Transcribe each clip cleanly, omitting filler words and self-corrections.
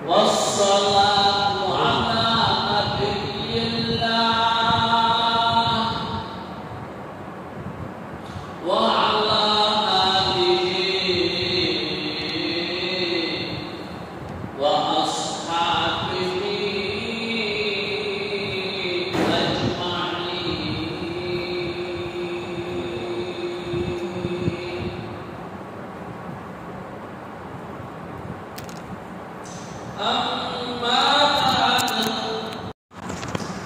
والصلاة على نبي الله وعلى آله وأصحابه أجمعين. أما بعد،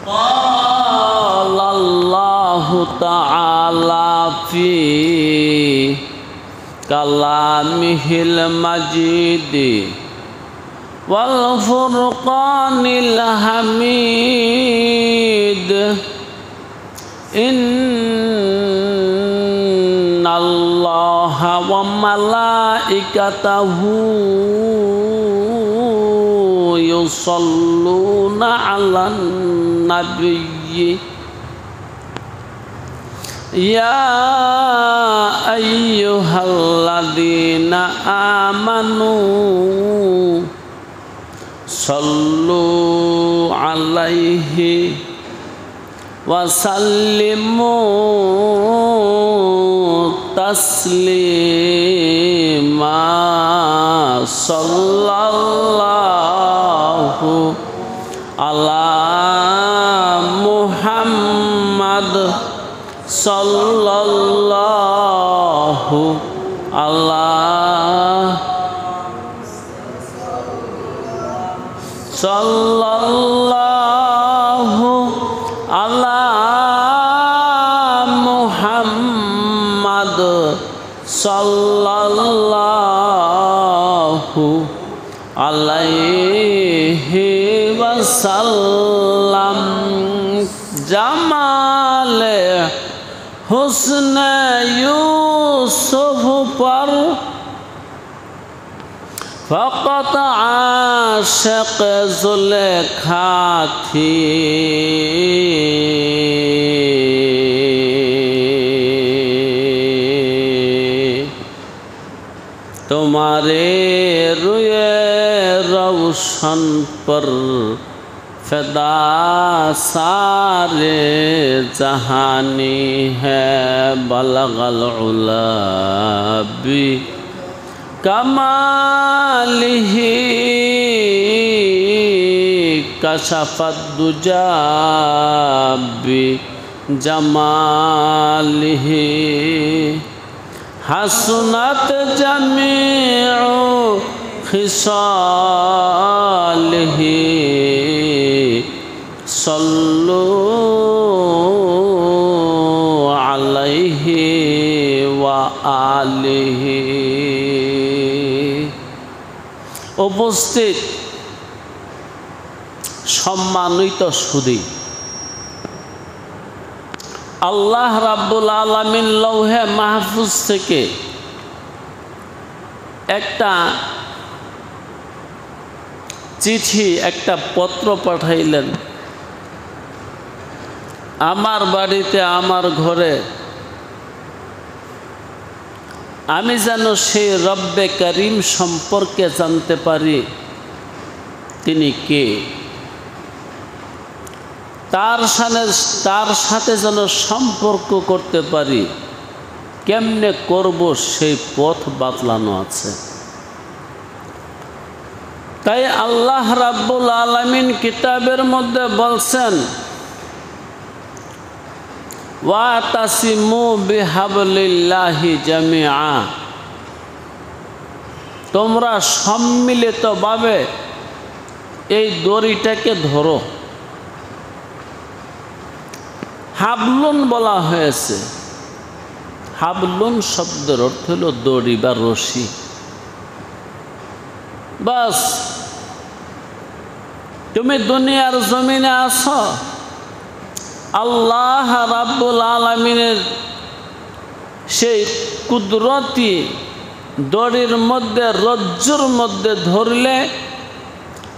قال الله تعالى في كلامه المجيد والفرقان الحميد: إن الله وملائكته يصلون على النبي يا أيها الذين آمنوا صلوا عليه وسلموا تسليما. صلى الله على محمد صلى الله على صلى الله على محمد صلى الله عليه وسلم. جمال حسن یوسف پر فقط عاشق زلیخا تھی. تمہارے روئے روشن پر فدا سارے جہانی ہے. بلغ العلا بکمالہ کشف الدجا بجمالہ. حسنت جمیع خصالہ. صلوا علیہ وآلہ. উপস্থিত সম্মানিত সুধী, আল্লাহ রাব্বুল আলামিন লৌহে মাহফুজ থেকে একটা চিঠি, একটা পত্র পাঠাইলেন আমার বাড়িতে, আমার ঘরে। আমি যেন সেই রব্বে করিম সম্পর্কে জানতে পারি তিনি কে, তার সাথে যেন সম্পর্ক করতে পারি। কেমনে করব সেই পথ বাতলানো আছে। তাই আল্লাহ রাব্বুল আলামিন কিতাবের মধ্যে বলছেন, ওয়াতাসিমু বিহাবলিল্লাহি জামিআ, তোমরা সম্মিলিতভাবে এই দড়িটাকে ধরো। হাবলুন বলা হয়েছে। হাবলুন শব্দের অর্থ হলো দড়ি বা রশি। বাস তুমি দুনিয়ার জমিনে আছো, আল্লাহ রাব্বুল আলামিনের সেই কুদরতি দড়ির মধ্যে, রজ্জুর মধ্যে ধরলে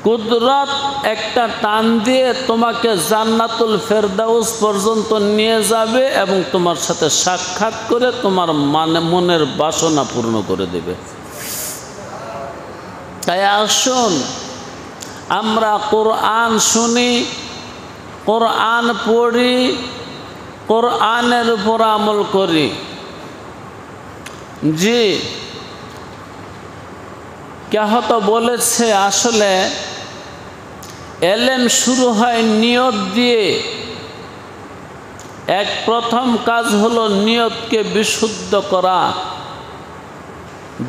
কুদরত একটা টান দিয়ে তোমাকে জান্নাতুল ফেরদাউস পর্যন্ত নিয়ে যাবে এবং তোমার সাথে সাক্ষাৎ করে তোমার মনের বাসনা পূর্ণ করে দেবে। তাই আসুন আমরা কোরআন শুনি, কোরআন পড়ি, কোরআনের উপর আমল করি। জি, কেহ তো বলেছে আসলে এলেম শুরু হয় নিয়ত দিয়ে। এক প্রথম কাজ হলো নিয়তকে বিশুদ্ধ করা।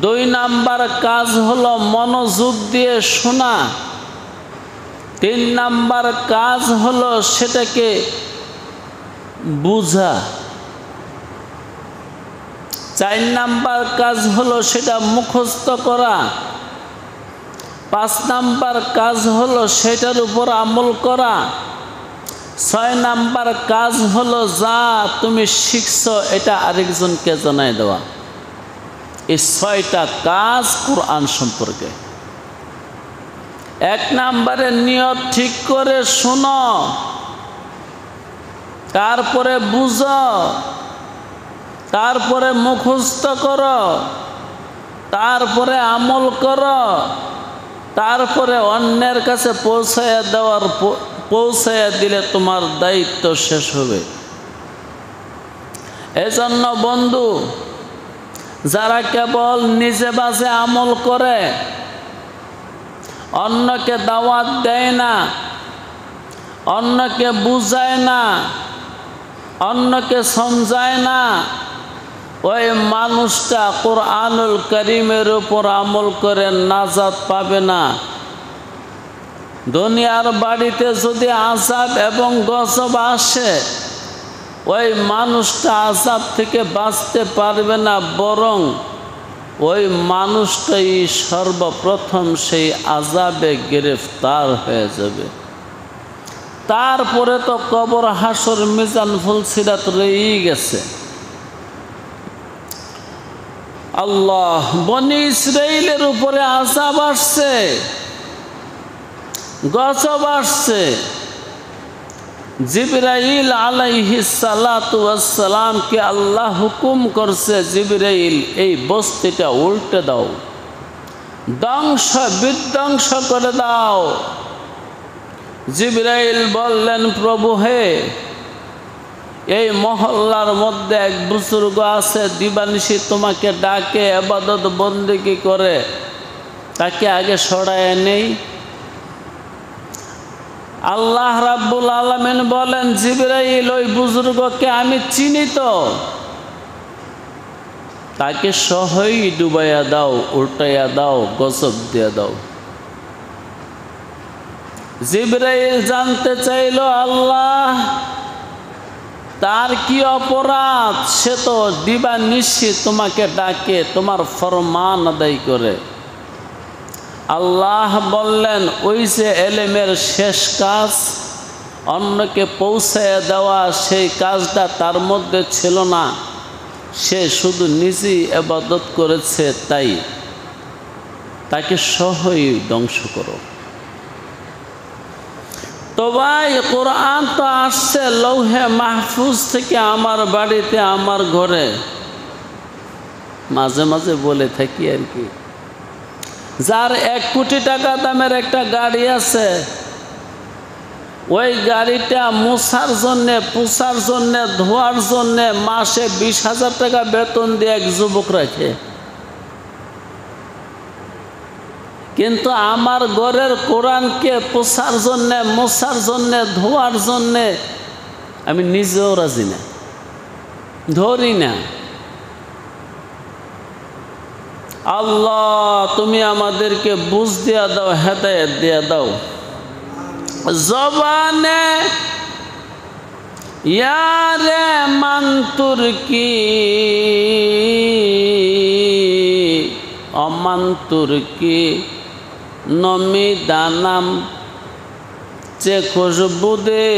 2 নাম্বার কাজ হলো মনোযোগ দিয়ে শোনা। 3 নাম্বার কাজ হলো সেটাকে বুঝা। 4 নাম্বার কাজ হলো সেটা মুখস্থ করা। 5 নাম্বার কাজ হলো সেটার উপর আমল করা। 6 নাম্বার কাজ হলো যা তুমি শিখছো এটা আরেকজনকে জানাই দেওয়া। এই 6টা কাজ কোরআন সম্পর্কে। 1 নাম্বারে নিয়ত ঠিক করে শোনো, তারপরে বুঝো, তারপরে মুখস্থ করো, তারপরে আমল করো, তারপরে অন্যের কাছে পৌঁছাইয়া দিলে তোমার দায়িত্ব শেষ হবে। এজন্য বন্ধু, যারা কেবল নিজে বাজে আমল করে, অন্যকে দাওয়াত দেয় না, অন্যকে বুঝায় না, অন্যকে সমঝায় না, ওই মানুষটা কোরআনুল কারীমের উপর আমল করে নাজাত পাবে না। দুনিয়ার বাড়িতে যদি আযাব এবং গজব আসে, ওই মানুষটা আযাব থেকে বাঁচতে পারবে না, বরং ওই মানুষটাই সর্বপ্রথম সেই আযাবে গ্রেফতার হয়ে যাবে। তারপরে তো কবর, হাসর, মিজান, ফুলসিরাত রয়েই গেছে। আল্লাহ, বনি ইসরাইলের উপরে আযাব আসছে, গজব আসছে। জিবরাইল আলাইহিস সালাতু ওয়াস সালামকে আল্লাহ হুকুম করছে, জিবরাইল এই বস্তিটা উল্টে দাও, ধ্বংস বিধ্বংস করে দাও। জিবরাইল বললেন, প্রভু হে, এই মহল্লার মধ্যে এক বুজুর্গ আছে, দিবানিশি তোমাকে ডাকে, ইবাদত বন্দেগী করে, তাকে আগে সরায় নেই। আল্লাহ রাব্বুল আলামিন বলেন, জিবরাইল ওই বুজুর্গকে আমি চিনি তো, তাকে সহই ডুবাইয়া দাও, উল্টাইয়া দাও, গজব দিয়ে দাও। জিবরাইল জানতে চাইল, আল্লাহ তার কি অপরাধ? সে তো দিবানিশি তোমাকে ডাকে, তোমার ফরমান আদায় করে। আল্লাহ বললেন, ওই যে এলেমের শেষ কাজ, অন্যকে পৌঁছায় দেওয়া, সেই কাজটা তার মধ্যে ছিল না। সে শুধু নিজেই ইবাদত করেছে, তাই তাকে সহই ধ্বংস করো। তো ভাই, কোরআন তো আসছে লৌহে মাহফুজ থেকে আমার বাড়িতে, আমার ঘরে। মাঝে মাঝে বলে থাকি আর কি, যার 1 কোটি টাকা দামের একটা গাড়ি আছে, ওই গাড়িটা মোছার জন্যে, পুছার জন্যে, ধোয়ার জন্যে মাসে 20,000 টাকা বেতন দিয়ে এক যুবক রাখে। কিন্তু আমার ঘরের কোরআনকে পোছার জন্যে, মোছার জন্যে, ধোয়ার জন্যে আমি নিজেও রাজি না, ধরি না। আল্লাহ, তুমি আমাদেরকে বুঝ দিয়া দাও, হেদায়েত দিয়া দাও। জবানে ইয়ারে মান্তুর কি, অমান্তুর কি, নমি দানাম চে খুশবুদে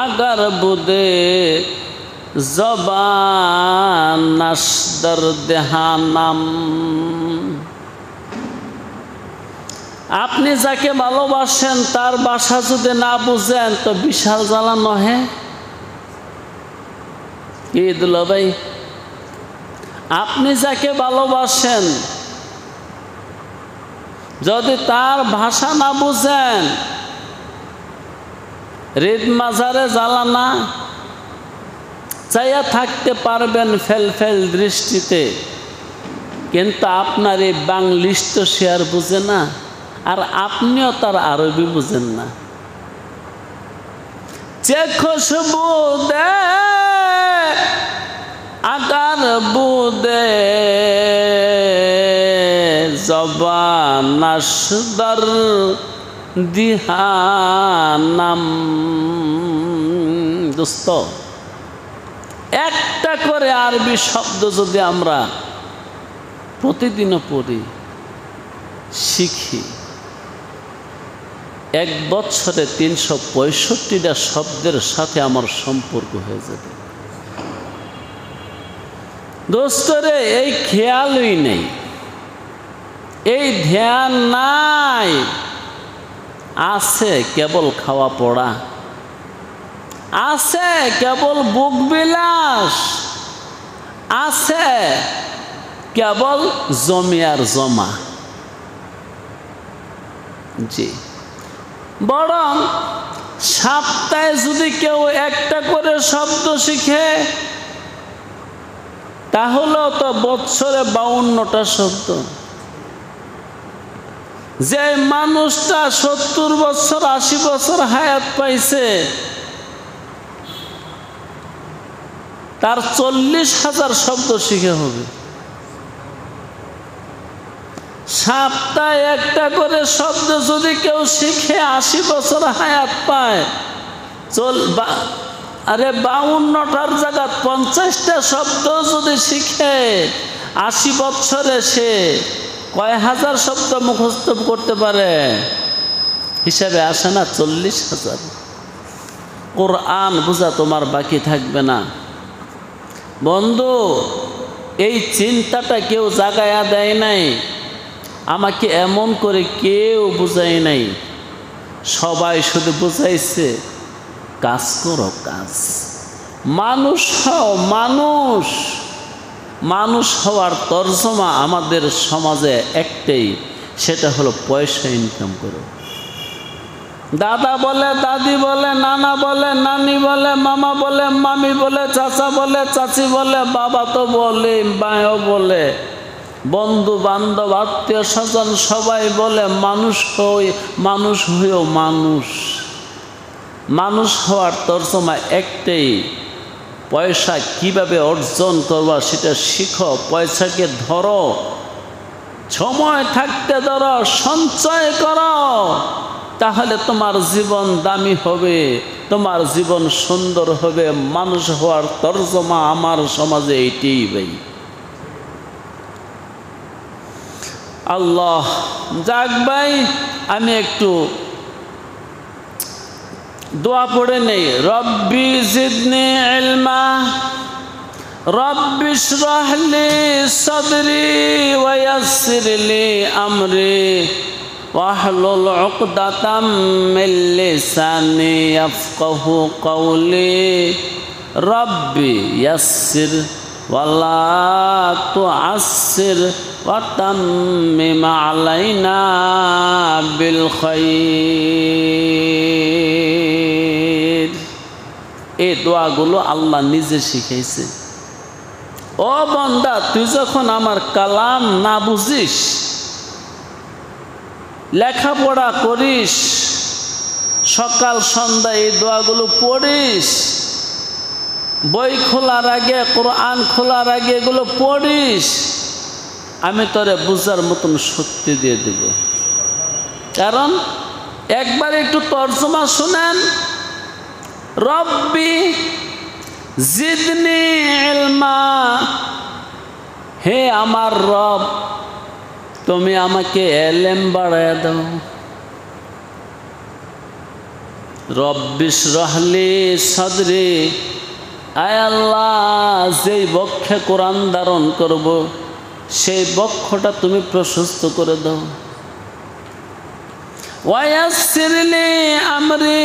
আগার বুদে, জবান নাসদর দেহানাম। আপনি যাকে ভালোবাসেন তার ভাষা যদি না বুঝেন তো বিশাল জ্বালা নহে কি দুলা ভাই? আপনি যাকে ভালোবাসেন যদি তার ভাষা না বুঝেন, হৃদ মাজারে জ্বালানা চাইয়া থাকতে পারবেন ফেল ফেল দৃষ্টিতে, কিন্তু আপনার এই বাংলিশ তো সে আর বুঝে না, আর আপনিও তার আরবি বুঝেন না। যে খুশবু দে আকার বুদে জবানাসদর দিহানাম। দোস্ত, একটা করে আরবি শব্দ যদি আমরা প্রতিদিনও পড়ি, শিখি, 1 বছরে 365টা শব্দের সাথে আমার সম্পর্ক হয়ে যাবে। দোস্তরে, এই খেয়ালই নেই, এই ধ্যান নাই, আছে কেবল খাওয়া পড়া, আছে কেবল বুক বিলাস, আছে কেবল জমি আর জমা। জি, বরং সপ্তাহে যদি কেউ একটা করে শব্দ শিখে, তাহলেও তো বছরে 52টা শব্দ। যে মানুষটা 70 বছর 80 বছর হায়াত পাইছে, তার 40,000 শব্দ শিখে হবে। সপ্তাহে একটা করে শব্দ যদি কেউ শিখে 80 বছর হায়াত পায়, আরে 52টার জায়গা 50টা শব্দ যদি শিখে 80 বছরে সে কয় হাজার শব্দ মুখস্থ করতে পারে? হিসাবে আসে না? 40,000। কোরআন বোঝা তোমার বাকি থাকবে না। বন্ধু, এই চিন্তাটা কেউ জাগায়া দেয় নাই, আমাকে এমন করে কেউ বুঝাই নাই। সবাই শুধু বুঝাইছে কাজ করো, কাজ। মানুষ হও, মানুষ। মানুষ হওয়ার তর্জমা আমাদের সমাজে একটাই, সেটা হলো পয়সা ইনকাম করো। দাদা বলে, দাদি বলে, নানা বলে, নানি বলে, মামা বলে, মামি বলে, চাচা বলে, চাচি বলে, বাবা তো বলে, মাও বলে, বন্ধু বান্ধব আত্মীয় স্বজন সবাই বলে মানুষ হই, মানুষ হইও মানুষ। মানুষ হওয়ার তর্জমা একটাই, পয়সা কিভাবে অর্জন করবা সেটা শিখো, পয়সাকে ধরো, সময় থাকতে ধরো, সঞ্চয় করো, তাহলে তোমার জীবন দামি হবে, তোমার জীবন সুন্দর হবে। মানুষ হওয়ার তর্জমা আমার সমাজে এইটাই ভাই। আল্লাহ যাক ভাই, আমি একটু দোয়া পড়ে নেই। রব্বি জিদনি ইলমা, রব্বি ইশরাহ লি সাদরি ওয়া ইয়াসসির লি আমরি ওয়াহলুল উকদাতাম মিন লিসানি ইয়াফকাহু কওলি। রব্বি ইয়াসসির ওয়ালা তুআসসির ওয়া তাম্মিম আলাইনা বিল খায়র। এই দোয়াগুলো আল্লাহ নিজে শিখাইছে। ও বান্দা, তুই যখন আমার কালাম না বুঝিস, লেখাপড়া করিস, সকাল সন্ধ্যা এই দোয়াগুলো পড়িস, বই খোলার আগে, কোরআন খোলার আগে এগুলো পড়িস, আমি তোরে বুঝার মতন শক্তি দিয়ে দেব। কারণ একবার একটু তর্জমা শুনেন। রব্বি জিদনি ইলমা, হে আমার রব, তুমি আমাকে এলেম বাড়ায়া দাও। রব্বি ইশরাহ লি সাদরি, আয় আল্লাহ, যেই বক্ষে কোরআন ধারণ করব সেই বক্ষটা তুমি প্রশস্ত করে দাও। ওয়া ইয়াসসির লি আমরি,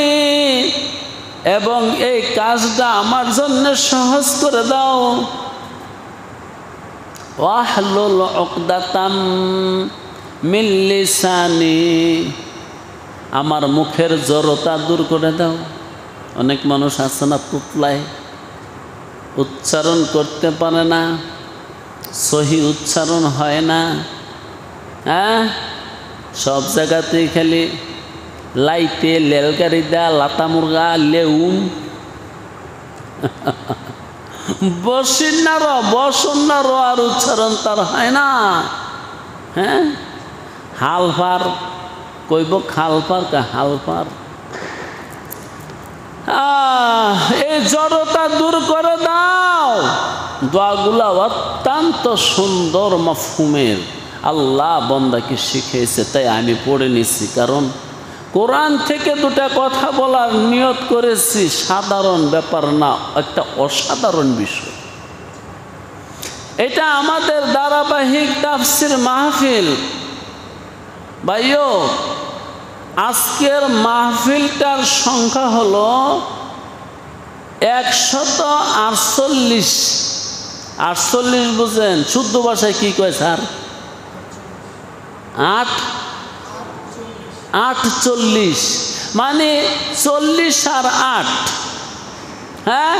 এবং এই কাজটা আমার জন্য সহজ করে দাও। ওয়াহলুল উকদাতাম মিন লিসানি, আমার মুখের জড়তা দূর করে দাও। অনেক মানুষ আছে না তুতলায়, উচ্চারণ করতে পারে না, সহি উচ্চারণ হয় না, হ্যাঁ, সব জায়গাতেই খালি লাইতে লেলগাড়ি দা লাতা মুরগা লেউম বসন্নার আর উচ্চারণ তার হয় না। হ্যাঁ, হালফার কইব খালফার কা হালফার। এই জড়তা দূর করে দাও। দোয়াগুলা অত্যন্ত সুন্দর মাফহুমের, আল্লাহ বান্দাকে শিখিয়েছে, তাই আমি পড়ে নিছি। কারণ কোরআন থেকে দুটা কথা বলার নিয়ত করেছি, সাধারণ ব্যাপার না, একটা অসাধারণ বিষয়। এটা আমাদের ধারাবাহিক তাফসির মাহফিল। ভাইও, আজকের মাহফিলটার সংখ্যা হলো 148। 48 বুঝেন? শুদ্ধ ভাষায় কি কয় স্যার? 48 মানে 40 আর 8, হ্যাঁ,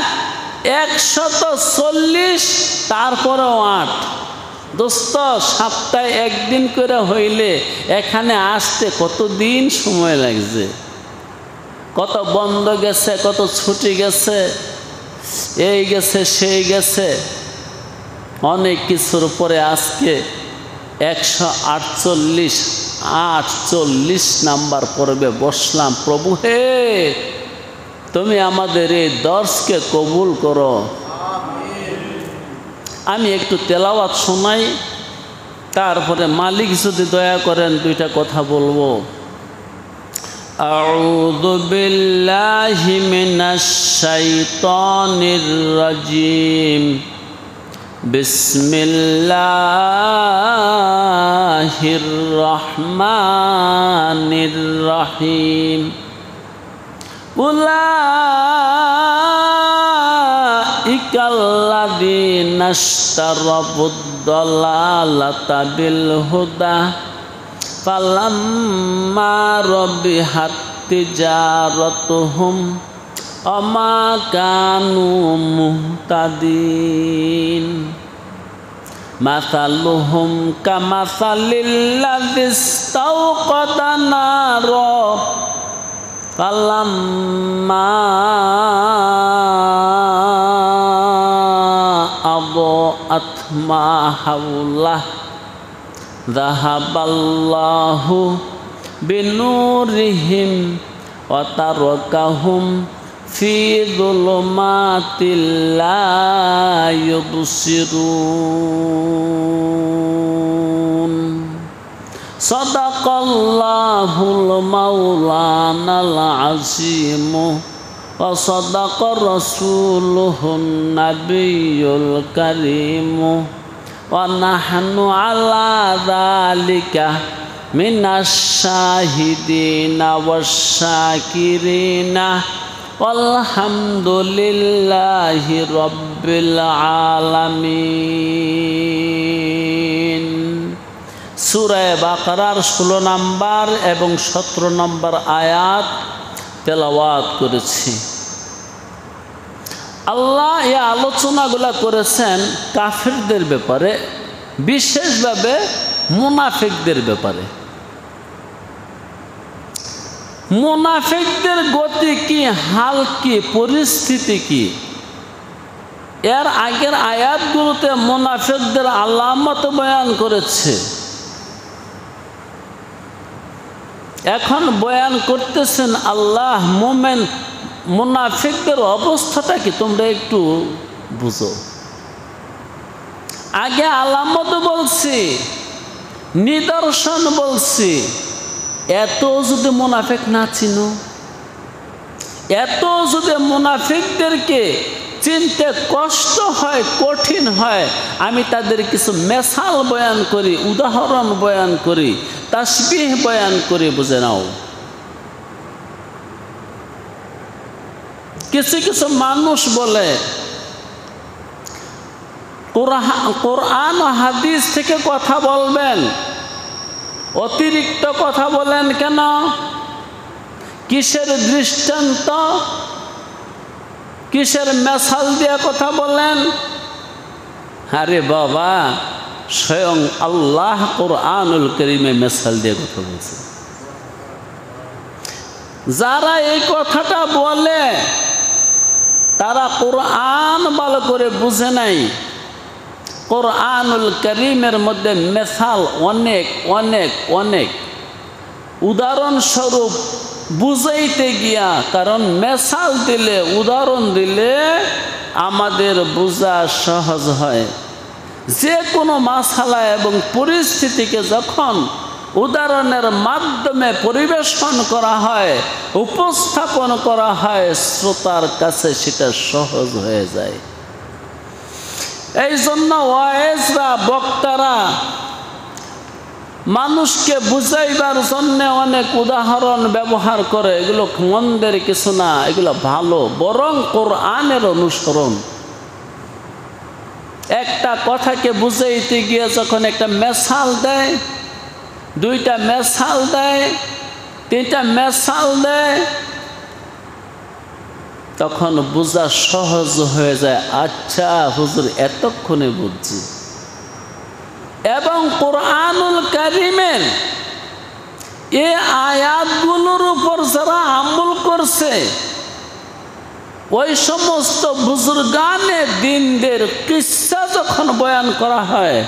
140, তারপরেও 8। দোস্ত, সপ্তাহে একদিন করে হইলে এখানে আসতে কতদিন সময় লাগছে, কত বন্ধ গেছে, কত ছুটি গেছে, এই গেছে সেই গেছে, অনেক কিছুর পরে আজকে 148 নাম্বার পর্বে বসলাম। প্রভু হে, তুমি আমাদের এই দর্শকে কবুল করো। আমি একটু তেলাওয়াত শোনাই, তারপরে মালিক যদি দয়া করেন দুইটা কথা বলবো। আউযু বিল্লাহি মিনাশ শাইতানির রাজিম। বিসমিল্লাহির রহমানির রহিম। উলাইকাল্লাযীনা ইশতারাবুদ-দালালাতা বিল হুদা ফালাম্মা রাবিহাত তিজারাতুহুম আমা কানু মুহতাদিন। মাসালুহুম কামাসালিল্লাযী ইস্তাওকাদা নারা ফালাম্মা আযাআত মা হাওলাহু যাহাবাল্লাহু বিনুরিহিম ওয়া তারাকাহুম ফি যুলুমাতিল লা ইউবসিরুন। সাদাকাল্লাহুল মাওলানাল আযীম ওয়া সাদাকা রাসূলুহুন নাবিয়্যুল কারীম ওয়া নাহনু আলা যালিকা মিনাশ শাহিদিনা ওয়াশ শাকিরিনা আলহামদুলিল্লাহি রাব্বিল আলামিন। সূরা বাকারার 16 নম্বর এবং 17 নম্বর আয়াত তেলাওয়াত করেছি। আল্লাহ এই আলোচনাগুলো করেছেন কাফিরদের ব্যাপারে, বিশেষভাবে মুনাফিকদের ব্যাপারে। মুনাফিকদের গতি কি, হাল কি, পরিস্থিতি কি, এর আগের আয়াতগুলোতে মুনাফিকদের আলামত বয়ান করেছে। এখন বয়ান করতেছেন আল্লাহ মুমিন মুনাফিকদের অবস্থাটা কি তোমরা একটু বুঝো। আগে আলামত বলছি, নিদর্শন বলছি। এত যদি মুনাফিক না চিনো, এত যদি মুনাফিকদেরকে চিনতে কষ্ট হয়, কঠিন হয়, আমি তাদের কিছু মেসাল বয়ান করি, উদাহরণ বয়ান করি, তাসবিহ বয়ান করি, বুঝে নাও। কিছু কিছু মানুষ বলে কোরআন ও হাদিস থেকে কথা বলবেন, অতিরিক্ত কথা বলেন কেন? কিসের দৃষ্টান্ত, কিসের মেসাল দিয়ে কথা বলেন? আরে বাবা, স্বয়ং আল্লাহ কোরআনুল কারীমে মেসাল দিয়ে কথা বলছে। যারা এই কথাটা বলে তারা কোরআন ভালো করে বুঝে নাই। কোরআনুল কারীমের মধ্যে মেসাল অনেক অনেক অনেক, উদাহরণস্বরূপ বুঝাইতে গিয়া, কারণ মেসাল দিলে, উদাহরণ দিলে আমাদের বোঝা সহজ হয়। যে কোনো মাসালা এবং পরিস্থিতিকে যখন উদাহরণের মাধ্যমে পরিবেশন করা হয়, উপস্থাপন করা হয়, শ্রোতার কাছে সেটা সহজ হয়ে যায়। এই জন্য ওয়াইজরা, বক্তারা মানুষকে বুঝাইবার জন্য অনেক উদাহরণ ব্যবহার করে। এগুলো মন্দের কিছু না, এগুলো ভালো, বরং কোরআনের অনুসরণ। একটা কথাকে বুঝাইতে গিয়ে যখন একটা মেসাল দেয়, দুইটা মেসাল দেয়, তিনটা মেসাল দেয়, তখন বোঝা সহজ হয়ে যায়। আচ্ছা হুজুর, এতক্ষণে বুঝছি। এবং কোরআনুল কারীমের এই আয়াতগুলোর উপর যারা আমল করছে, ওই সমস্ত বুজুর্গানে দ্বীনদের কিসসা যখন বয়ান করা হয়,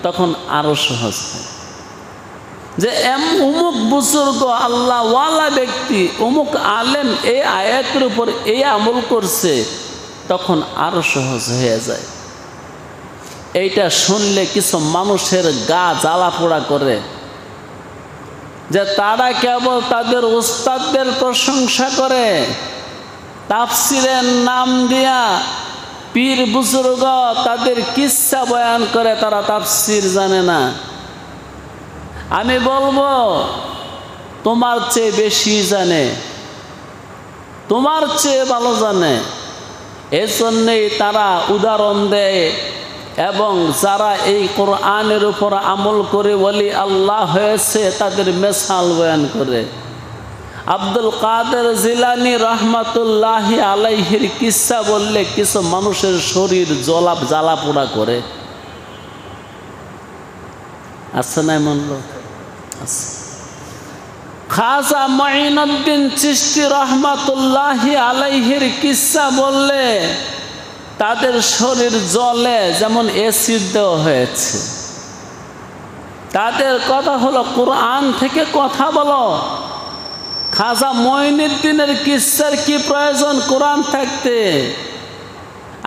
তখন আরো সহজ হয়। যে অমুক বুজুর্গ, আল্লাহওয়ালা ব্যক্তি, অমুক আলেম এই আয়াতের উপর এই আমল করছে, তখন আরো সহজ হয়ে যায়। এইটা শুনলে কিছু মানুষের গা জ্বালা পোড়া করে, যে তারা কেবল তাদের উস্তাদদের প্রশংসা করে, তাফসিরের নাম দিয়া পীর বুজুর্গ তাদের কিসসা বয়ান করে, তারা তাফসির জানে না। আমি বলবো, তোমার চেয়ে বেশি জানে, তোমার চেয়ে ভালো জানে। এজন্যই তারা উদাহরণ দেয়। এবং যারা এই কোরআনের উপর আমল করে ওলি আল্লাহ হয়েছে, তাদের মেসাল বয়ান করে। আব্দুল কাদের জিলানী রহমাতুল্লাহি আলাইহির কিসসা বললে কিছু মানুষের শরীর জ্বালা পোড়া করে। আছে না এমন লোক? আছে। খাজা মুঈনুদ্দিন চিশতি রহমাতুল্লাহি আলাইহির কিসসা বললে তাদের শরীর জ্বলে, যেমন অ্যাসিড দেওয়া হয়েছে। তাদের কথা হলো, কোরআন থেকে কথা বলো। খাজা মুঈনুদ্দিনের কিসসার কি প্রয়োজন কোরআন থাকতে?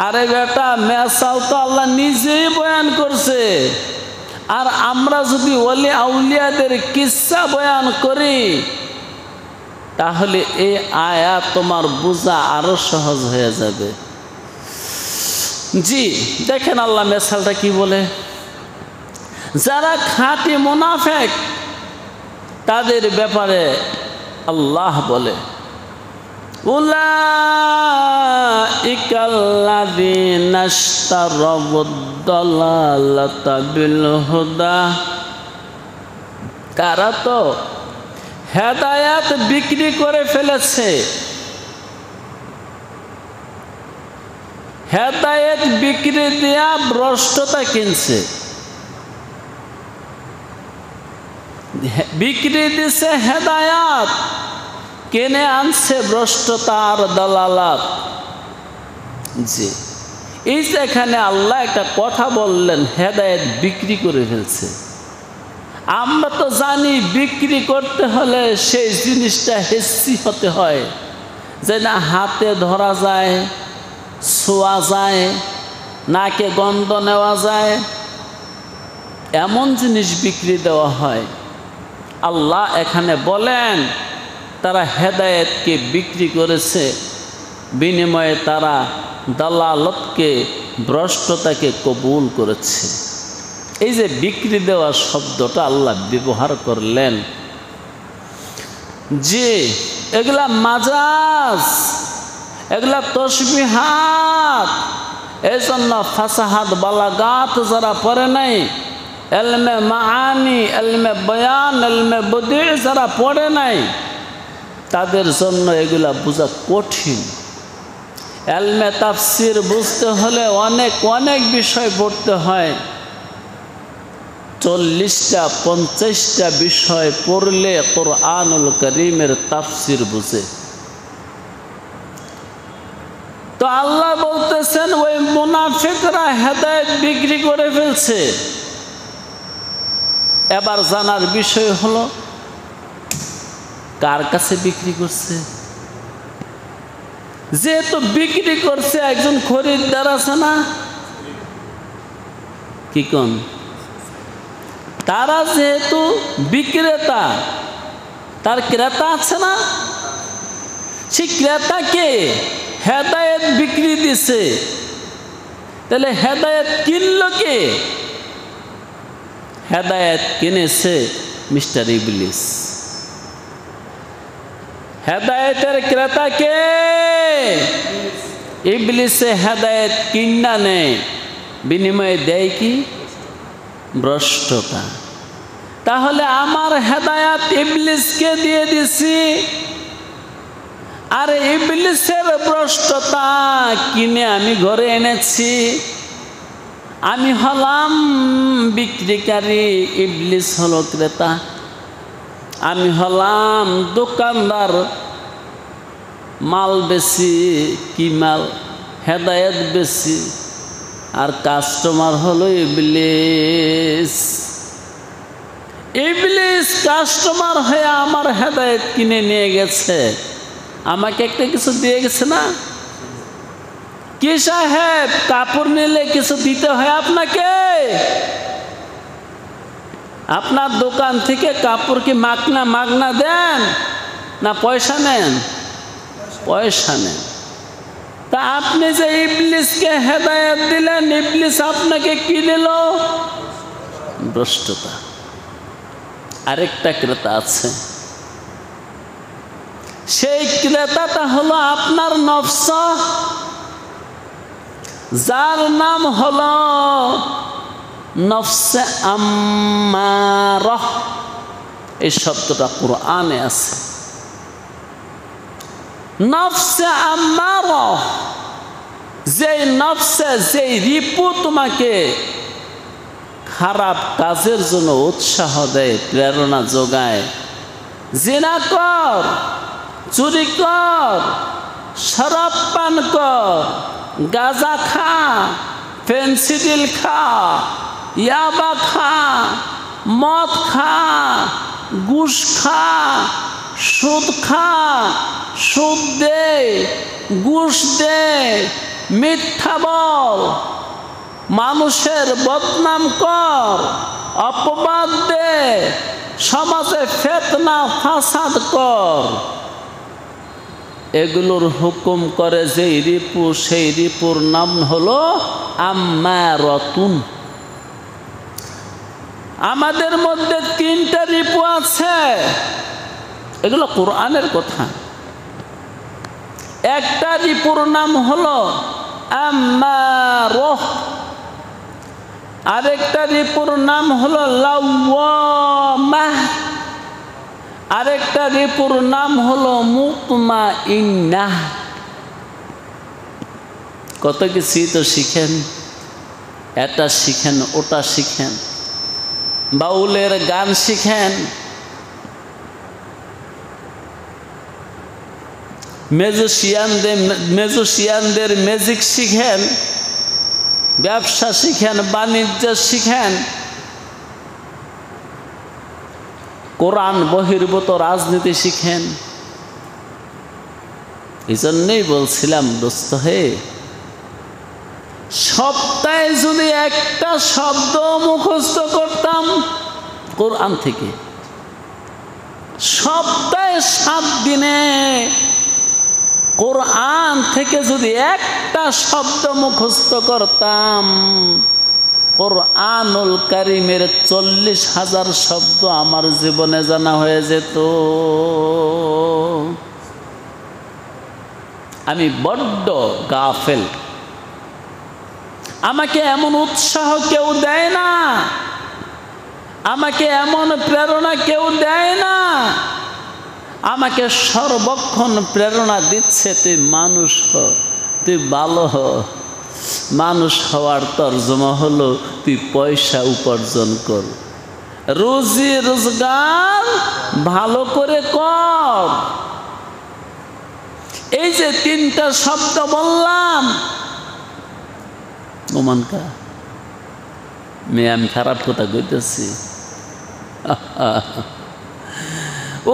আরে বেটা, মেসাল তো আল্লাহ নিজেই বয়ান করছে। আর আমরা যদি ওলি আউলিয়াদের কিসসা বয়ান করি, তাহলে এই আয়াত তোমার বোঝা আরো সহজ হয়ে যাবে। জি, দেখেন আল্লাহ মেসালটা কি বলে। যারা খাঁটি মুনাফিক, তাদের ব্যাপারে আল্লাহ বলে, উলাইকাল্লাযীনা ইশতারাবুদ-দালালাতা বিল হুদা। তারা তো হেদায়েত বিক্রি করে ফেলেছে। হেদায়েত বিক্রি দিয়া ভ্রষ্টতা কিনছে, বিক্রি দিছে হেদায়েত, কিনে আনছে ভ্রষ্টতা আর দালালাত। জি, এই যে এখানে আল্লাহ একটা কথা বললেন, হেদায়েত বিক্রি করে ফেলছে। আমরা তো জানি বিক্রি করতে হলে সেই জিনিসটা হেসি হতে হয়, যে না হাতে ধরা যায়, ছোঁয়া যায়, নাকে গন্ধ নেওয়া যায়, এমন জিনিস বিক্রি দেওয়া হয়। আল্লাহ এখানে বলেন তারা হেদায়েতকে বিক্রি করেছে, বিনিময়ে তারা দালালতকে, ভ্রষ্টতাকে কবুল করেছে। এই যে বিক্রি দেওয়া শব্দটা আল্লাহ ব্যবহার করলেন, যে এগুলা মাজাজ, এগুলা তসবিহাত। এই জন্য ফাসাহাত বালাগাত যারা পড়ে নাই, এলমে মাআনি, এলমে বয়ান, এলমে বদি যারা পড়ে নাই তাদের জন্য এগুলা বোঝা কঠিন। এলমে তাফসির বুঝতে হলে অনেক অনেক বিষয় পড়তে হয়। 40টা 50টা বিষয় পড়লে কোরআনুল কারীমের তাফসির বুঝে। তো আল্লাহ বলতেছেন ওই মুনাফিকরা হেদায়েত বিক্রি করে ফেলছে। এবার জানার বিষয় হলো কার কাছে বিক্রি করছে। যেহেতু বিক্রি করছে একজন খরিদ্দার আছে না, কি কোন, তারা যেহেতু বিক্রেতা, তার ক্রেতা আছে না, সেই ক্রেতাকে হেদায়েত বিক্রি দিছে। তাহলে হেদায়েত কিনলো কে? হেদায়েত কিনেছে মিস্টার ইবলিস। হেদায়েতের ক্রেতা কে? ইবলিসে হেদায়েত কিনা নেয়, বিনিময়ে দেয় কি? ভ্রষ্টতা। তাহলে আমার হেদায়েত ইবলিসকে দিয়ে দিছি, আর ইবলিসের ভ্রষ্টতা কিনে আমি ঘরে এনেছি। আমি হলাম বিক্রিকারী, ইবলিস হলো ক্রেতা। আমি হলাম দোকানদার, মাল বেশি, কি মাল? হেদায়েত বেশি। আর কাস্টমার হলো ইবলিস। ইবলিস কাস্টমার হয়ে আমার হেদায়েত কিনে নিয়ে গেছে, আমাকে একটা কিছু দিয়ে গেছে না? কি সাহেব, কাপড় নিলে কিছু দিতে হয় আপনাকে? আপনার দোকান থেকে কাপড় কি মাগনা দেন না পয়সা নেন? পয়সা নেন। তা আপনি যে ইবলিসকে হেদায়েত দিলেন, ইবলিস আপনাকে কি দিল? ভ্রষ্টতা। আরেকটা ক্রেতা আছে, সেই ক্রেতাটা হলো আপনার নফস, যার নাম হলো নফসে আম্মারাহ। এই শব্দটা কোরআনে আছে। নফসে আম্মারাহ, যেই নফসে, যেই রিপু তোমাকে খারাপ কাজের জন্য উৎসাহ দেয়, প্রেরণা যোগায়। জিনা কর, চুরি কর, শরাব পান কর, গাঁজা খা, ফেন্সিডিল খা, ইয়াবা খা, মদ খা, ঘুষ খা, সুদ খা, সুদ দে, ঘুষ দে, মিথ্যা বল, মানুষের বদনাম কর, অপবাদ দে, সমাজে ফিতনা ফাসাদ কর। এগুলোর হুকুম করে যেই রিপু, সেই রিপুর নাম হলো আম্মারাতুন। আমাদের মধ্যে 3টা রিপু আছে, এগুলো কোরআনের কথা। একটা রিপুর নাম হলো আম্মারাহ, আরেকটা রিপুর নাম হলো লাওয়ামাহ, আরেকটা রিপুর নাম হলো মুতমাইন্নাহ। কত কিছুই তো শিখেন, এটা শিখেন, ওটা শিখেন, বাউলের গান শিখেন, ম্যাজিশিয়ানদের ম্যাজিক শিখেন, ব্যবসা শিখেন, বাণিজ্য শিখেন, কোরআন বহির্ভূত রাজনীতি শিখেন। এই জন্যই বলছিলাম দোস্ত হে, সপ্তাহে যদি একটা শব্দ মুখস্থ করতাম কোরআন থেকে, সপ্তাহে 7 দিনে কোরআন থেকে যদি একটা শব্দ মুখস্থ করতাম, কোরআনুল কারীমের 40,000 শব্দ আমার জীবনে জানা হয়ে যেত। আমি বড্ড গাফেল, আমাকে এমন উৎসাহ কেউ দেয় না। আমাকে এমন প্রেরণা কেউ দেয় না, আমাকে সর্বক্ষণ প্রেরণা দিচ্ছে তুই মানুষ হ, তুই ভালো হ। মানুষ হওয়ার তর্জমা হলো তুই পয়সা উপার্জন কর, রুজি রোজগার ভালো করে কর। এই যে তিনটা শব্দ বললাম, ওমানকা মেয়ে আমি খারাপ কথা কইতেছি।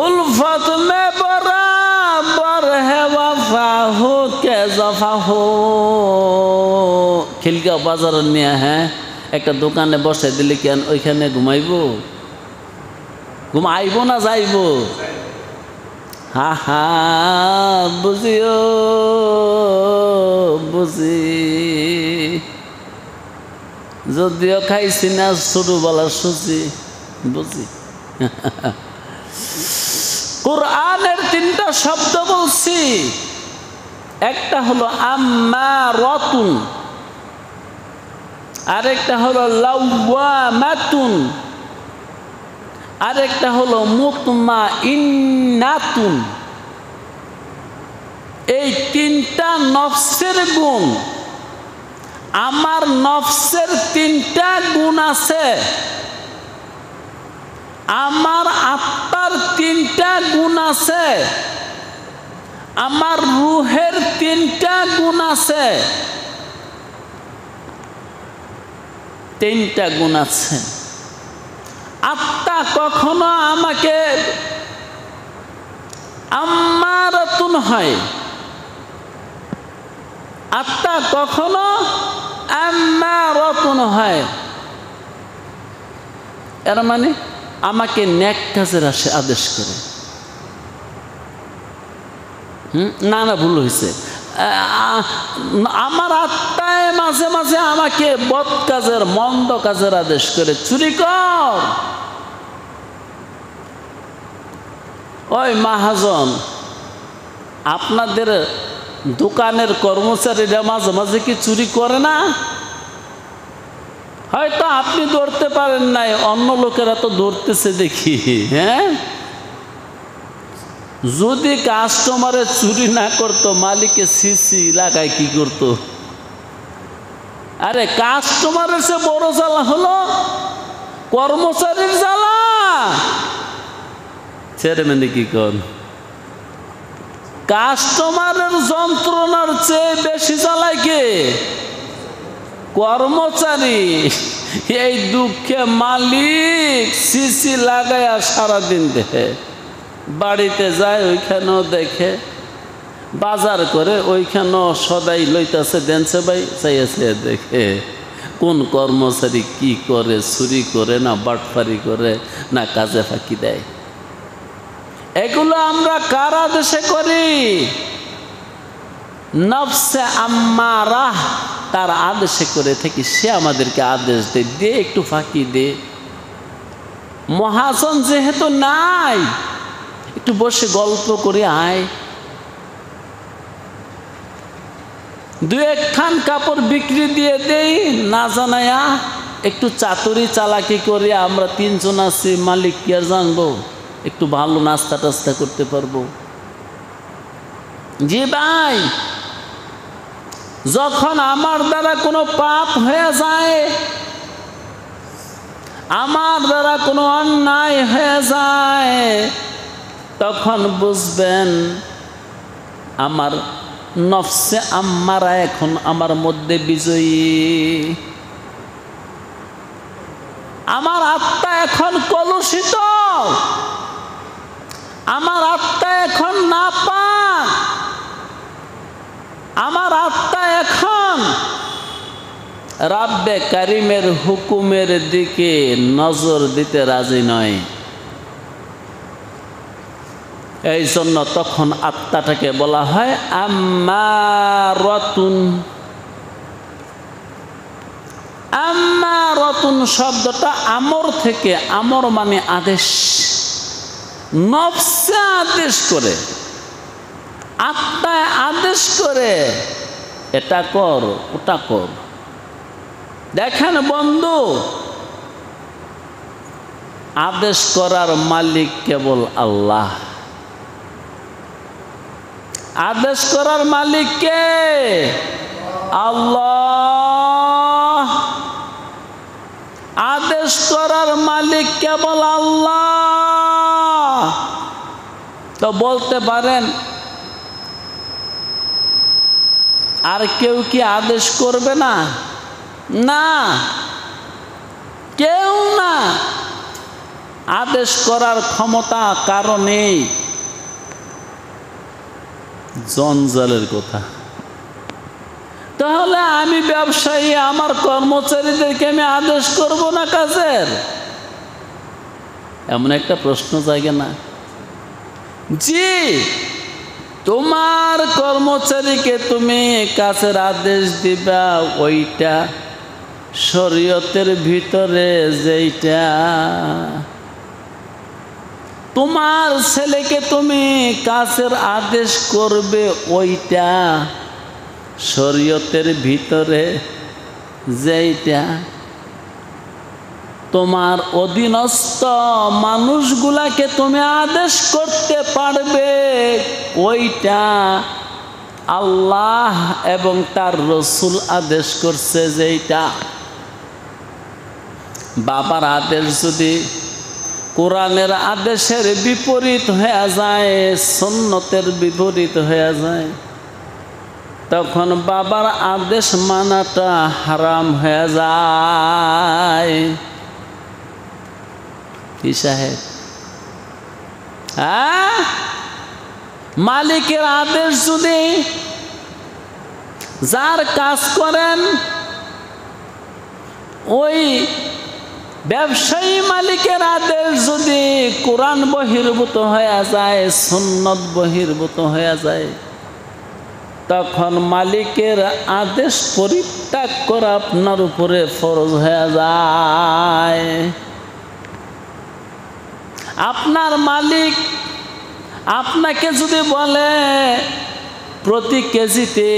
উলফত মে বরাবর হে ওয়াফা হো কে জফা হো। খিলগাঁও বাজার নিয়ে, হ্যাঁ, একটা দোকানে বসে দিলে কেন ওইখানে ঘুমাইবো? ঘুমাইবো না যাইবো? হা হা বুঝিও বুঝি, যদিও খাইছি না ছোটবেলার সুজি, বুঝি। কোরআনের তিনটা শব্দ বলছি, একটা হলো আম্মারাতুন, আরেকটা হলো লাওয়ামাতুন, আরেকটা হলো মুতমাইন্নাতুন। এই তিনটা নফসের গুণ। আমার নফসের তিনটা গুণ আছে, আমার আত্মার তিনটা গুণ আছে, আমার রুহের তিনটা গুণ আছে, তিনটা গুণ আছে। আত্মা কখনো আমাকে আম্মারাতুন হয়, আত্মা কখনো আম্মারাতুন হয়। এর মানে আমাকে নেক কাজের আদেশ করে। না না, ভুল হয়েছে। আমার আত্মায় মাঝে মাঝে আমাকে বদ কাজের, মন্দ কাজের আদেশ করে। চুরি কর। ওই মহাজন, আপনাদের দোকানের কর্মচারীরা মাঝে মাঝে কি চুরি করে না? হয়তো আপনি ধরতে পারেন নাই, অন্য লোকেরা তো ধরতেছে দেখি। হ্যাঁ, যদি কাস্টমারে চুরি না করতো, মালিকে সিসি লাগায় কি করতো? আরে কাস্টমারের সে বড় জ্বালা হলো কর্মচারীর জ্বালা। ছেড়ে মানে কি কর, কাস্টমারের যন্ত্রণার চেয়ে বেশি জ্বালায় কে? কর্মচারী। এই দুঃখে মালিক সিসি লাগায়া সারাদিন দেখে, বাড়িতে যায় ওইখানেও দেখে, বাজার করে ওইখানেও সদাই লইতেছে, দেনছে ভাই, চাইছে দেখে কোন কর্মচারী কি করে, চুরি করে না বাটফারি করে না কাজে ফাঁকি দেয়। এগুলো আমরা কার আদেশে করি? নফসে আম্মারা, তার আদেশে করে থাকি। সে আমাদেরকে আদেশ দেয়, দে একটু ফাঁকি দে। মহাজন যেহেতু নাই, একটু বসে গল্প করে আয়। দু একখান কাপড় বিক্রি দিয়ে দেই না জানায়া, একটু চাতুরি চালাকি করে আমরা তিনজন আছি, মালিক কি আর জানবো? একটু ভালো নাস্তা টাস্তা করতে পারবো। জি ভাই, যখন আমার দ্বারা কোনো পাপ হয়ে যায়, আমার দ্বারা কোনো অন্যায় হয়ে যায়, তখন বুঝবেন আমার নফসে আম্মারা এখন আমার মধ্যে বিজয়ী। আমার আত্মা এখন কলুষিত, আমার আত্মা এখন নাপাক, আমার আত্মা এখন রাব্বে কারিমের হুকুমের দিকে নজর দিতে রাজি নয়। এই জন্য তখন আত্মাটাকে বলা হয় আম্মারাতুন। আম্মারাতুন শব্দটা আমর থেকে, আমর মানে আদেশ, নফসে আদেশ করে, আত্মায় আদেশ করে, এটা কর ওটা কর। দেখেন বন্ধু, আদেশ করার মালিক কেবল আল্লাহ। আদেশ করার মালিক কে? আল্লাহ। আদেশ করার মালিক কেবল আল্লাহ। তো বলতে পারেন আর কেউ কি আদেশ করবে না? না, কেউ না। আদেশ করার ক্ষমতা কারো নেই। জঞ্জালের কথা। তাহলে আমি ব্যবসায়ী, আমার কর্মচারীদেরকে আমি আদেশ করব না কাজের? এমন একটা প্রশ্ন জাগে না? জি, তোমার কর্মচারীকে তুমি কাজের আদেশ দিবা, ওইটা শরীয়তের ভিতরে যেইটা। তোমার ছেলেকে তুমি কাজের আদেশ করবে, ওইটা শরীয়তের ভিতরে যেইটা। তোমার অধীনস্থ মানুষগুলাকে তুমি আদেশ করতে পারবে, ওইটা আল্লাহ এবং তার রসুল আদেশ করছে যেইটা। বাবার আদেশ যদি কোরআনের আদেশের বিপরীত হয়ে যায়, সুন্নতের বিপরীত হয়ে যায়, তখন বাবার আদেশ মানাটা হারাম হয়ে যায়। কি সাহেব? মালিকের আদেশ যদি যার কাজ করেন ওই ব্যবসায়ী মালিকের আদেশ যদি কোরআন বহির্ভূত হয়ে যায়, সুন্নত বহির্ভূত হয়ে যায়, তখন মালিকের আদেশ পরিত্যাগ করা আপনার উপরে ফরজ হয়ে যায়। আপনার মালিক আপনাকে যদি বলে প্রতি কেজিতে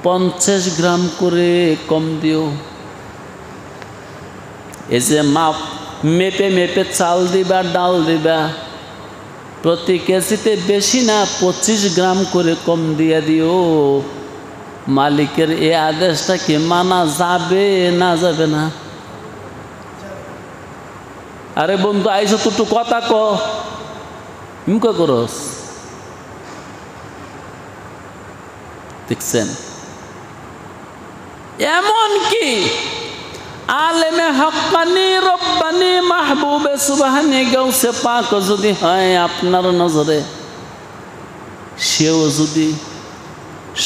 50 গ্রাম করে কম দিও, এই যে মাপ মেপে মেপে চাল দিবা, ডাল দিবা, প্রতি কেজিতে বেশি না 25 গ্রাম করে কম দিয়ে দিও, মালিকের এই আদেশটা কি মানা যাবে না যাবে না? আরে বন্ধু আইসো তো একটু কথা ক, মুখে করস। দেখছেন? এমন কি আলেমে হক্কানি রব্বানি মাহবুবে সুবহানি গাউসে পাক যদি হয় আপনার নজরে, সেও যদি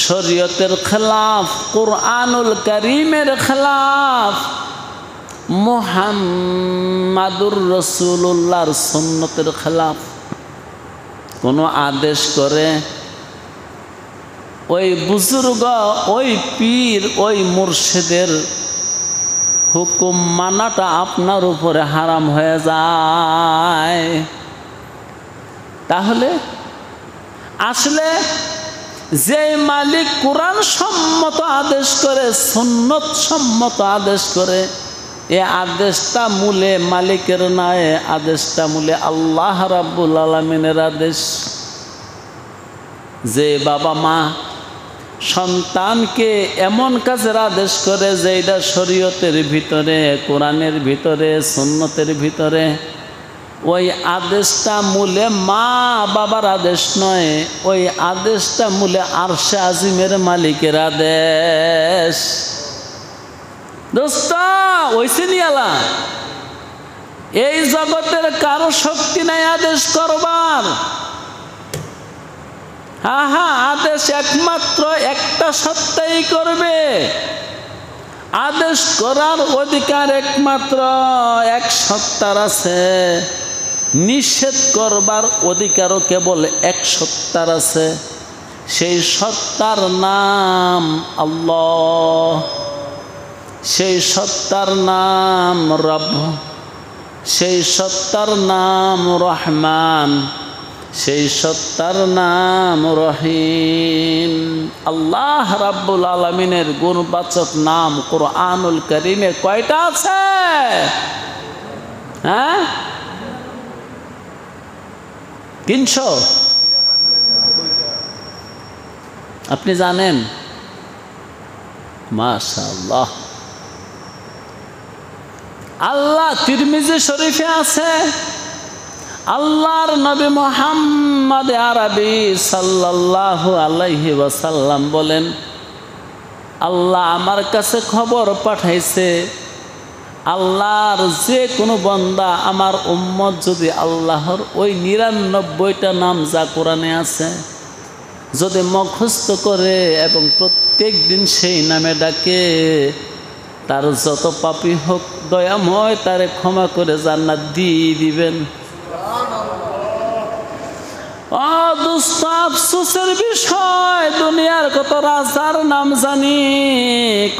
শরীয়তের খেলাফ, কুরআনুল কারীমের খেলাফ, মুহাম্মাদুর রাসূলুল্লাহর সুন্নতের খেলাফ কোনো আদেশ করে, ওই বুজুর্গ, ওই পীর, ওই মুর্শিদের হুকুম মানাটা আপনার উপরে হারাম হয়ে যায়। তাহলে আসলে যে মালিক কোরআন সম্মত আদেশ করে, সুন্নত সম্মত আদেশ করে, এ আদেশটা মূলে মালিকের নয়, আদেশটা মূলে আল্লাহ রাব্বুল আলামিনের আদেশ। যে বাবা মা সন্তানকে এমন কাজের আদেশ করে যে এটা শরীয়তের ভিতরে, কোরআনের ভিতরে, সুন্নতের ভিতরে, ওই আদেশটা মূলে মা বাবার আদেশ নয়, ওই আদেশটা মূলে আরশে আজিমের মালিকের আদেশ। দোস্ত ওইসে নিয়ালা, এই জগতের কারো শক্তি নাই আদেশ করবার। হ্যাঁ, আদেশ একমাত্র একটা সত্তাই করবে। আদেশ করার অধিকার একমাত্র এক সত্তার আছে, নিষেধ করবার অধিকারও কেবল এক সত্তার আছে। সেই সত্তার নাম আল্লাহ, সেই সত্তার নাম রব, সেই সত্তার নাম রহমান, সেই সত্তার নাম রহিম। আল্লাহ রাব্বুল আলামিনের গুণবাচক নাম কোরআনুল কারীমে কয়টা আছে? হ্যাঁ 300 আপনি জানেন? মাশাআল্লাহ। আল্লাহ তিরমিজি শরীফে আছে, আল্লাহর নবী মুহাম্মদ আরবি সাল্লাল্লাহু আলাইহি ওয়াসাল্লাম বলেন, আল্লাহ আমার কাছে খবর পাঠাইছে, আল্লাহর যে কোনো বান্দা আমার উম্মত যদি আল্লাহর ওই 99টা নাম যা কোরআনে আছে যদি মুখস্থ করে এবং প্রত্যেক দিন সেই নামে ডাকে, তার যত পাপী হোক দয়াময় তারে ক্ষমা করে জান্নাত দিয়ে দিবেন। দুস্থ আফসোসের বিষয়, দুনিয়ার কত রাজার নাম জানি,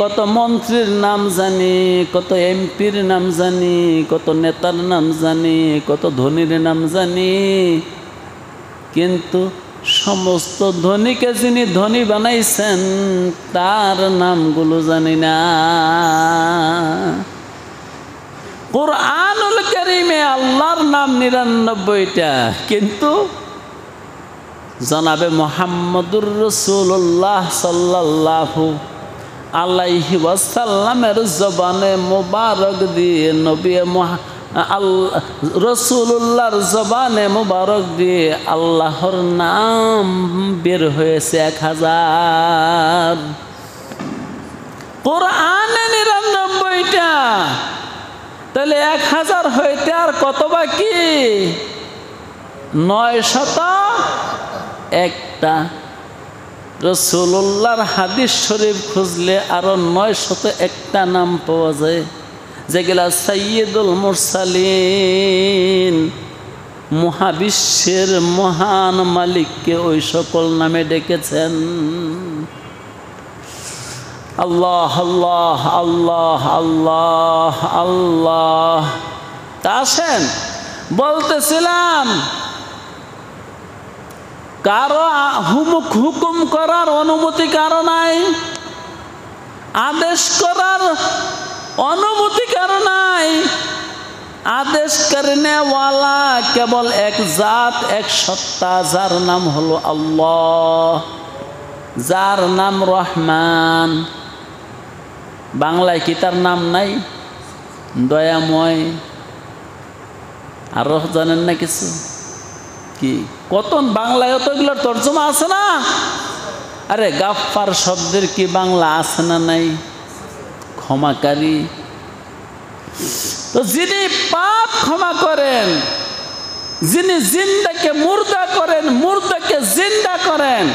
কত মন্ত্রীর নাম জানি, কত এমপির নাম জানি, কত নেতার নাম জানি, কত ধনীর নাম জানি, কিন্তু সমস্ত ধনীকে যিনি ধনী বানাইছেন তার নামগুলো জানি না। কুরআনুল কারীমে আল্লাহর নাম 99টা, কিন্তু জনাবে মুহাম্মদুর রাসূলুল্লাহ সাল্লাল্লাহু আলাইহি ওয়াসাল্লামের জবানে মুবারক দিয়ে নবী রাসূলুল্লাহর জবানে মুবারক দিয়ে আল্লাহর নাম বের হয়েছে 1000। কোরআনে 99টা, তাহলে 1000 হইতে আর কত বাকি? 901টা। রাসূলুল্লাহর হাদিস শরীফ খুঁজলে আরো 901টা নাম পাওয়া যায়, যেগুলা সাইয়্যিদুল মুরসালিন মহাবিশ্বের মহান মালিককে ওই সকল নামে ডেকেছেন। আল্লাহ আল্লাহ আল্লাহ আল্লাহ আল্লাহ। তা আসেন, বলতেছিলাম কারো হুকুম করার অনুমতি কারো নাই, আদেশ করার অনুমতি কারো নাই। আদেশ করনেওয়ালা কেবল এক জাত, এক সত্তা, যার নাম হলো আল্লাহ, যার নাম রহমান। বাংলায় কি তার নাম নাই? দয়াময়। আরো জানেন না কিছু? কি কত বাংলায় তো এগুলোর তর্জমা আছে না? আরে গাফফার শব্দের কি বাংলা আছে না নাই? ক্ষমাকারী। তো যিনি পাপ ক্ষমা করেন, যিনি জিন্দাকে মুর্দা করেন, মুর্দাকে জিন্দা করেন,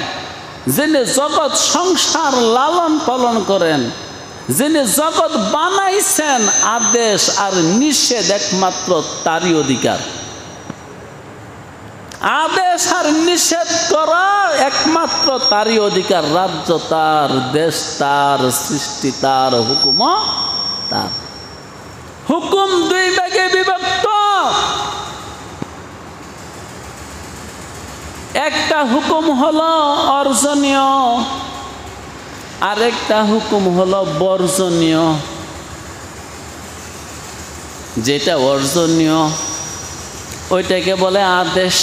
যিনি জগৎ সংসার লালন পালন করেন, যিনি জগৎ বানাইছেন, আদেশ আর নিষেধ একমাত্র তারই অধিকার। আদেশ আর নিষেধ করা একমাত্র তারই অধিকার। রাজ্য তার, দেশ তার, সৃষ্টি তার, হুকুম তার। হুকুম দুই ভাগে বিভক্ত। একটা হুকুম হলো অর্জনীয়, আরেকটা হুকুম হলো বর্জনীয়। যেটা অর্জনীয় ওইটাকে বলে আদেশ,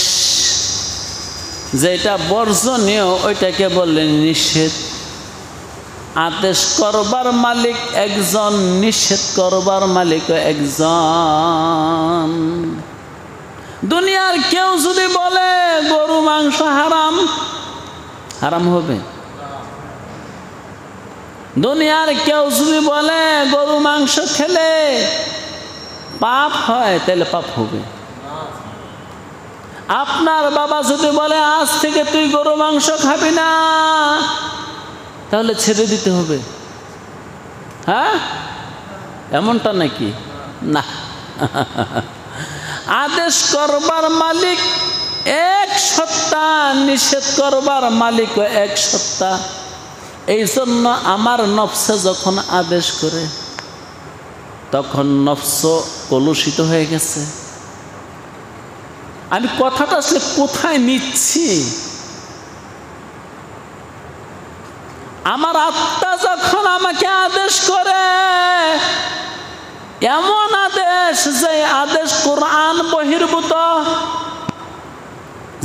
যেটা বর্জনীয় ওইটাকে বলে নিষেধ। আদেশ করবার মালিক একজন, নিষেধ করবার মালিক একজন। দুনিয়ার কেউ যদি বলে গরু মাংস হারাম, হারাম হবে। দুনিয়ার কেউ যদি বলে গরু মাংস খেলে পাপ হয়, তাহলে পাপ হবে। আপনার বাবা যদি বলে আজ থেকে তুই গরু মাংস খাবি না, তাহলে ছেড়ে দিতে হবে। হ্যাঁ, এমনটা নাকি? না। আদেশ করবার মালিক এক সত্তা, নিষেধ করবার মালিক এক সত্তা। এই জন্য আমার নফসে যখন আদেশ করে, তখন নফস কলুষিত হয়ে গেছে। আমি কথাটা আসলে কোথায় নিচ্ছি? আমার আত্মা যখন আমাকে আদেশ করে, এমন আদেশ যে আদেশ কোরআন বহির্ভূত,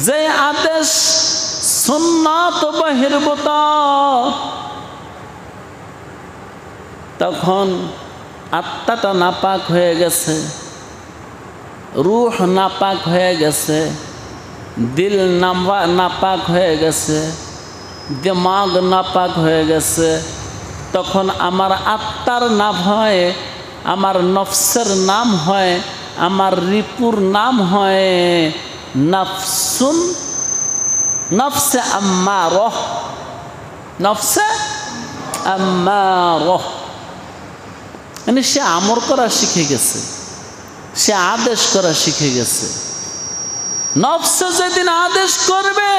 যে আদেশ সুন্নাত বহির্ভূত, তখন আত্মাটা নাপাক হয়ে গেছে, রূহ নাপাক হয়ে গেছে, দিল নাপাক হয়ে গেছে, দিমাগ নাপাক হয়ে গেছে। তখন আমার আত্মার নাম হয়, আমার নফসের নাম হয়, আমার রিপুর নাম হয় নফসুন, নফসে আম্মারহ, নফসে আম্মারহ। মানে সে আমর করা শিখে গেছে, সে আদেশ করা শিখে গেছে। নফসে যেদিন আদেশ করবে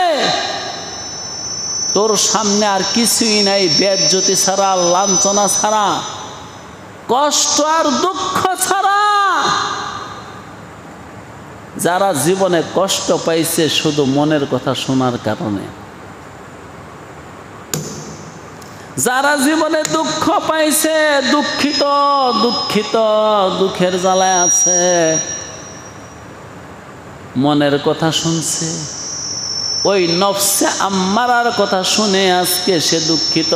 তোর সামনে আর কিছুই নাই, বেজ্জতি ছাড়া, লাঞ্ছনা ছাড়া, কষ্ট আর দুঃখ ছাড়া। যারা জীবনে কষ্ট পাইছে শুধু মনের কথা শোনার কারণে, যারা জীবনে দুঃখ পাইছে, দুঃখিত দুঃখিত দুঃখের জ্বালায় আছে, মনের কথা শুনছে, ওই নফসে আম্মারার কথা শুনে আজকে সে দুঃখিত।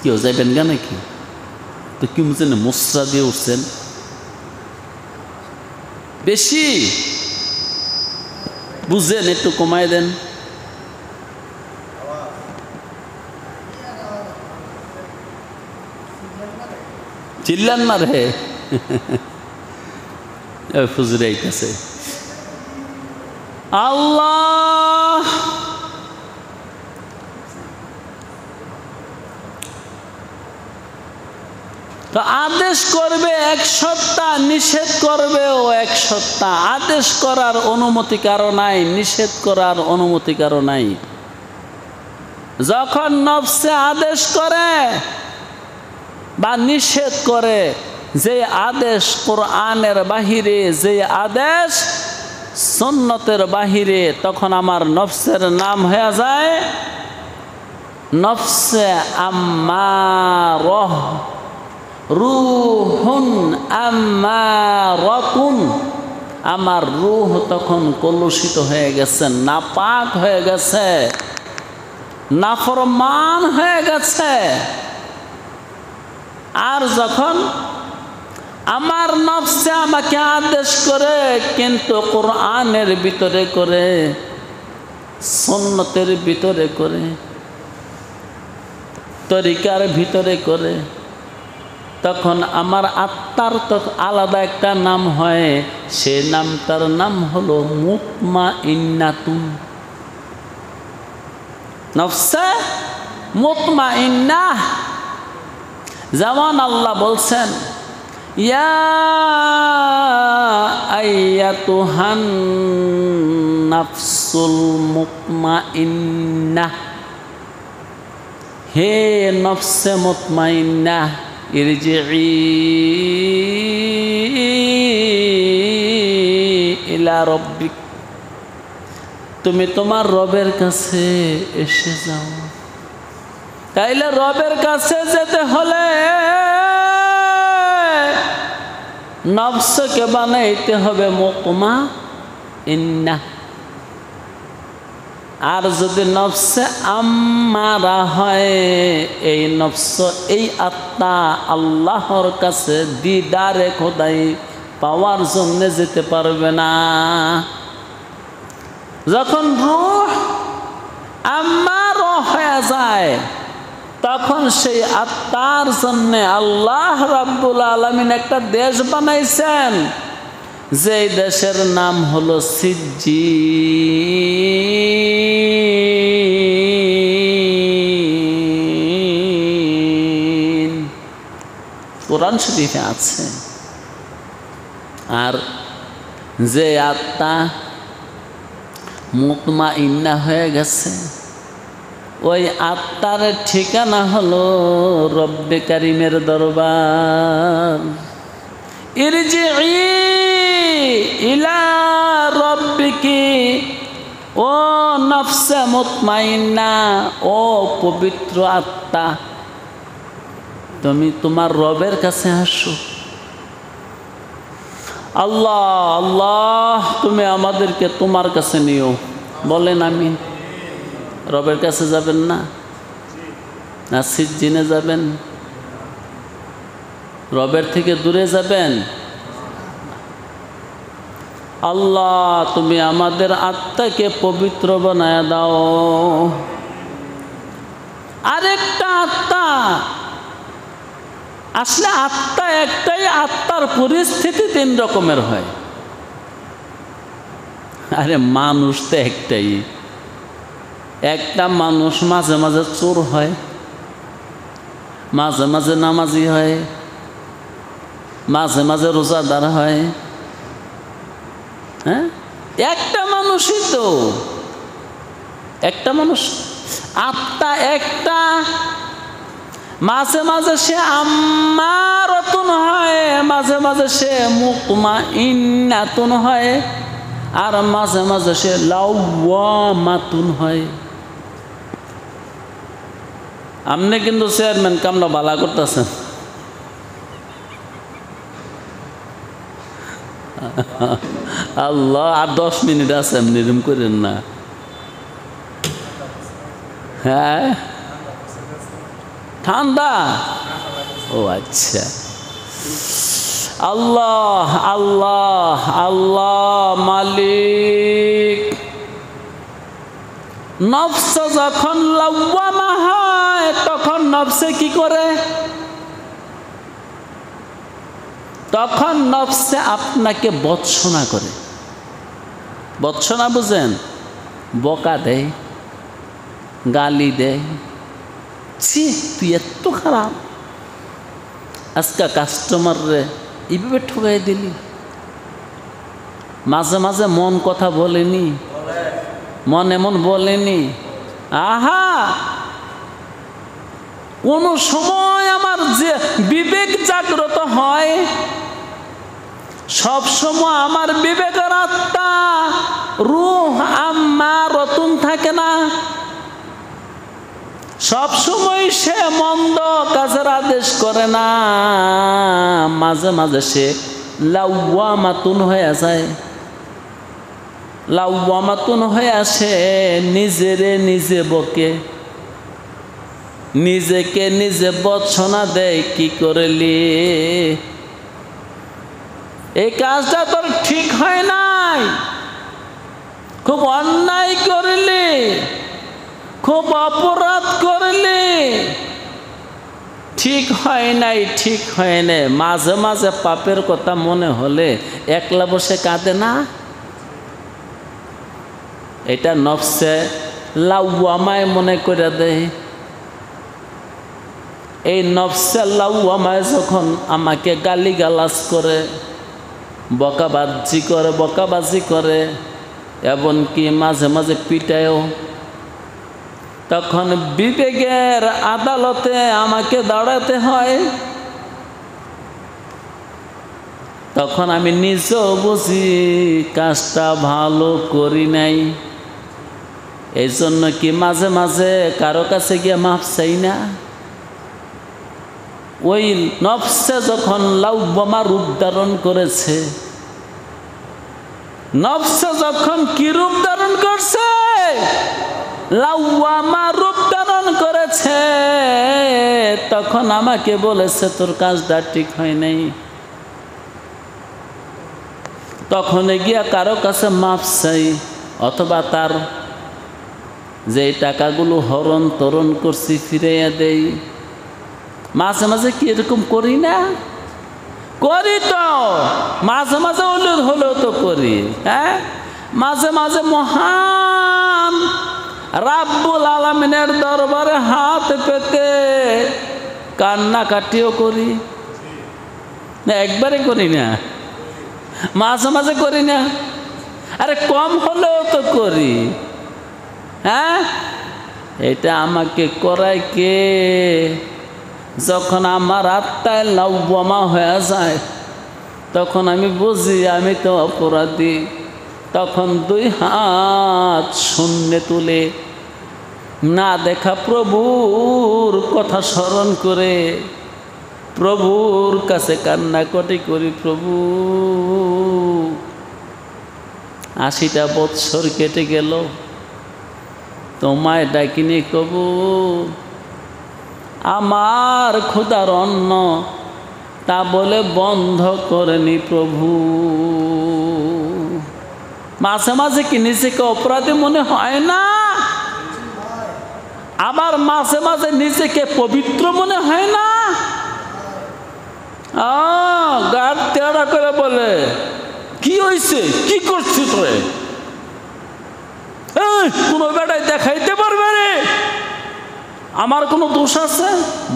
কেউ যাইবেন গা নাকি? তো কি বুঝছেন, মুসরা দিয়ে উঠছেন বেশি, বুঝেন, একটু কমাই দেন। চিল্লান না রে, ফুজরে আইতাছে। আল্লাহ তো আদেশ করবে এক সত্তা, নিষেধ করবেও এক সত্তা। আদেশ করার অনুমতি কারো নাই, নিষেধ করার অনুমতি কারো নাই। যখন নফসে আদেশ করে বা নিষেধ করে, যে আদেশ কোরআনের বাহিরে, যে আদেশ সুন্নতের বাহিরে, তখন আমার নফসের নাম হয়ে যায় নফসে আম্মারহ, রূহুন আম্মারাতুন। আমার রূহ তখন কলুষিত হয়ে গেছে, নাপাক হয়ে গেছে, নাফরমান হয়ে গেছে। আর যখন আমার নফসে আমাকে আদেশ করে, কিন্তু কোরআনের ভিতরে করে, সুন্নতের ভিতরে করে, তরিকার ভিতরে করে, তখন আমার আত্মার তো আলাদা একটা নাম হয়। সে নামটার নাম হলো মুতমাইন্নাতুন, নফসে মুতমাইন্নাহ। যেমন আল্লাহ বলছেন, ইয়া আইয়াতুহান নাফসুল মুতমাইন্নাহ, হে নফসে মুতমাইন্নাহ, ইরজিই ইলা রব্বিক, তুমি তোমার রবের কাছে এসে যাও। তাইলে রবের কাছে যেতে হলে নফসকে বানাইতে হবে মুতমাইন্নাহ। আর যদি নফসে আম্মারা হয়, এই নফস, এই আত্মা আল্লাহর কাছে দিদারে খোদাই পাওয়ার জন্য যেতে পারবে না। যখন রূহ আম্মারা হয়ে যায়, তখন সেই আত্মার জন্য আল্লাহ রাব্বুল আলামিন একটা দেশ বানাইছেন, যেই দেশের নাম হলো সিজ্জিন। কোরআন শরীফে আছে। আর যে আত্মা মুতমাইন্না হয়ে গেছে, ওই আত্মার ঠিকানা হলো রব্বে কারিমের দরবার। ইরজিই ইলা রব্বিকি, ও নফসে মুতমাইন্না, ও পবিত্র আত্মা, তুমি তোমার রবের কাছে আসো। আল্লাহ আল্লাহ তুমি আমাদেরকে তোমার কাছে নিও, বলেন আমিন। রবের কাছে যাবেন না? না সিজ্জিনে যাবেন? রবের থেকে দূরে যাবেন? আল্লাহ তুমি আমাদের আত্মাকে পবিত্র বানায় দাও। আরেকটা আত্মা আসলে আত্মা একটাই, আত্মার পরিস্থিতি 3 রকমের হয়। আরে মানুষ তো একটাই। একটা মানুষ মাঝে মাঝে চোর হয়, মাঝে মাঝে নামাজি হয়, মাঝে মাঝে রোজাদার হয়। হ্যাঁ, একটা মানুষই তো, একটা মানুষ। আত্মা একটা, মাঝে মাঝে সে আম্মারাতুন হয়, মাঝে মাঝে সে মুতমাইন্নাতুন হয়, আর মাঝে মাঝে সে লাওয়ামাতুন হয়। আপনি কিন্তু চেয়ারম্যান কামরা বালা করতেছেন। আল্লাহ, আর 10 মিনিট আছে, এমনি এরম করেন না। হ্যাঁ, ঠান্ডা? ও আচ্ছা। আল্লাহ আল্লাহ আল্লাহ মালিক। নফস যখন লাওয়ামা হয় তখন নফসে কি করে? তখন নফসে আপনাকে বৎসনা করে। বৎসনা বুঝেন? বকা দেয়, গালি দেয়। ছি, তুই এত খারাপ, আজকে কাস্টমার রে এইভাবে ঠকাই দিলি। মাঝে মাঝে মন কথা বলেনি, মন এমন বলেনি। আহা, কোন সময় আমার যে বিবেক জাগ্রত হয়, সব সময় আমার বিবেকের আত্মা রূহ আম্মারাতুন থাকে না। সব সময় সে মন্দ কাজের আদেশ করে না, মাঝে মাঝে সে লাওয়ামাতুন হয়ে যায়। লাওয়ামাতুন হয়ে আসে, নিজেরে নিজে বকে, নিজেকে নিজে বৎসনা দেয়। কি করলি? এই কাজটা তোর ঠিক হয় নাই, খুব অন্যায় করলি, খুব অপরাধ করলি, ঠিক হয় নাই, ঠিক হয় নাই। মাঝে মাঝে পাপের কথা মনে হলে একলা বসে কাঁদে না? এটা নফসে লাওয়ামায় মনে করে দেয়। এই নফসে লাওয়ামায় যখন আমাকে গালিগালাজ করে, বকাবাজি করে, এমনকি মাঝে মাঝে পিটায়ও, তখন বিবেকের আদালতে আমাকে দাঁড়াতে হয়। তখন আমি নিজেও বুঝি কাজটা ভালো করি নাই। এই জন্য কি মাঝে মাঝে কারো কাছে গিয়ে মাফ চাই না। ওই নফসে যখন লাওয়ামা রূপ ধারণ করেছে, নফসে যখন কি রূপ ধারণ করছে? লাওয়ামা রূপ ধারণ করেছে। তখন আমাকে বলেছে তোর কাজটা ঠিক হয় নাই। তখন গিয়া কারো কাছে মাফ চাই, অথবা তার যে টাকাগুলো হরণ তরণ করছি ফিরাইয়া দেই। মাঝে মাঝে কি এরকম করি না? করি তো, মাঝে মাঝে হলেও তো করি। হ্যাঁ, মাঝে মাঝে মহান রাব্বুল আলামিনের দরবারে হাত পেতে কান্নাকাটিও করি না? একবারে করি না, মাঝে মাঝে করি না? আরে কম হলেও তো করি। হ্যাঁ, এটা আমাকে করায় কে? যখন আমার আত্মায় লাওয়ামা হয়ে যায়, তখন আমি বুঝি আমি তো অপরাধী। তখন 2 হাত শূন্যে তুলে না দেখা প্রভুর কথা স্মরণ করে প্রভুর কাছে কান্নাকাটি করি, প্রভু 80টা বৎসর কেটে গেল, তোমায় ডাকিনি কবু, আমার ক্ষুধার অন্ন তা বলে বন্ধ করেনি প্রভু। মাঝে মাঝে কি নিজেকে অপরাধী মনে হয় না? আবার মাঝে মাঝে নিজেকে পবিত্র মনে হয় না? গাড় তেড়া করে বলে, কি হয়েছে, কি করছিস তোরে? কোনো বেটায় দেখাইতে পারবে রে আমার কোনো দোষ আছে?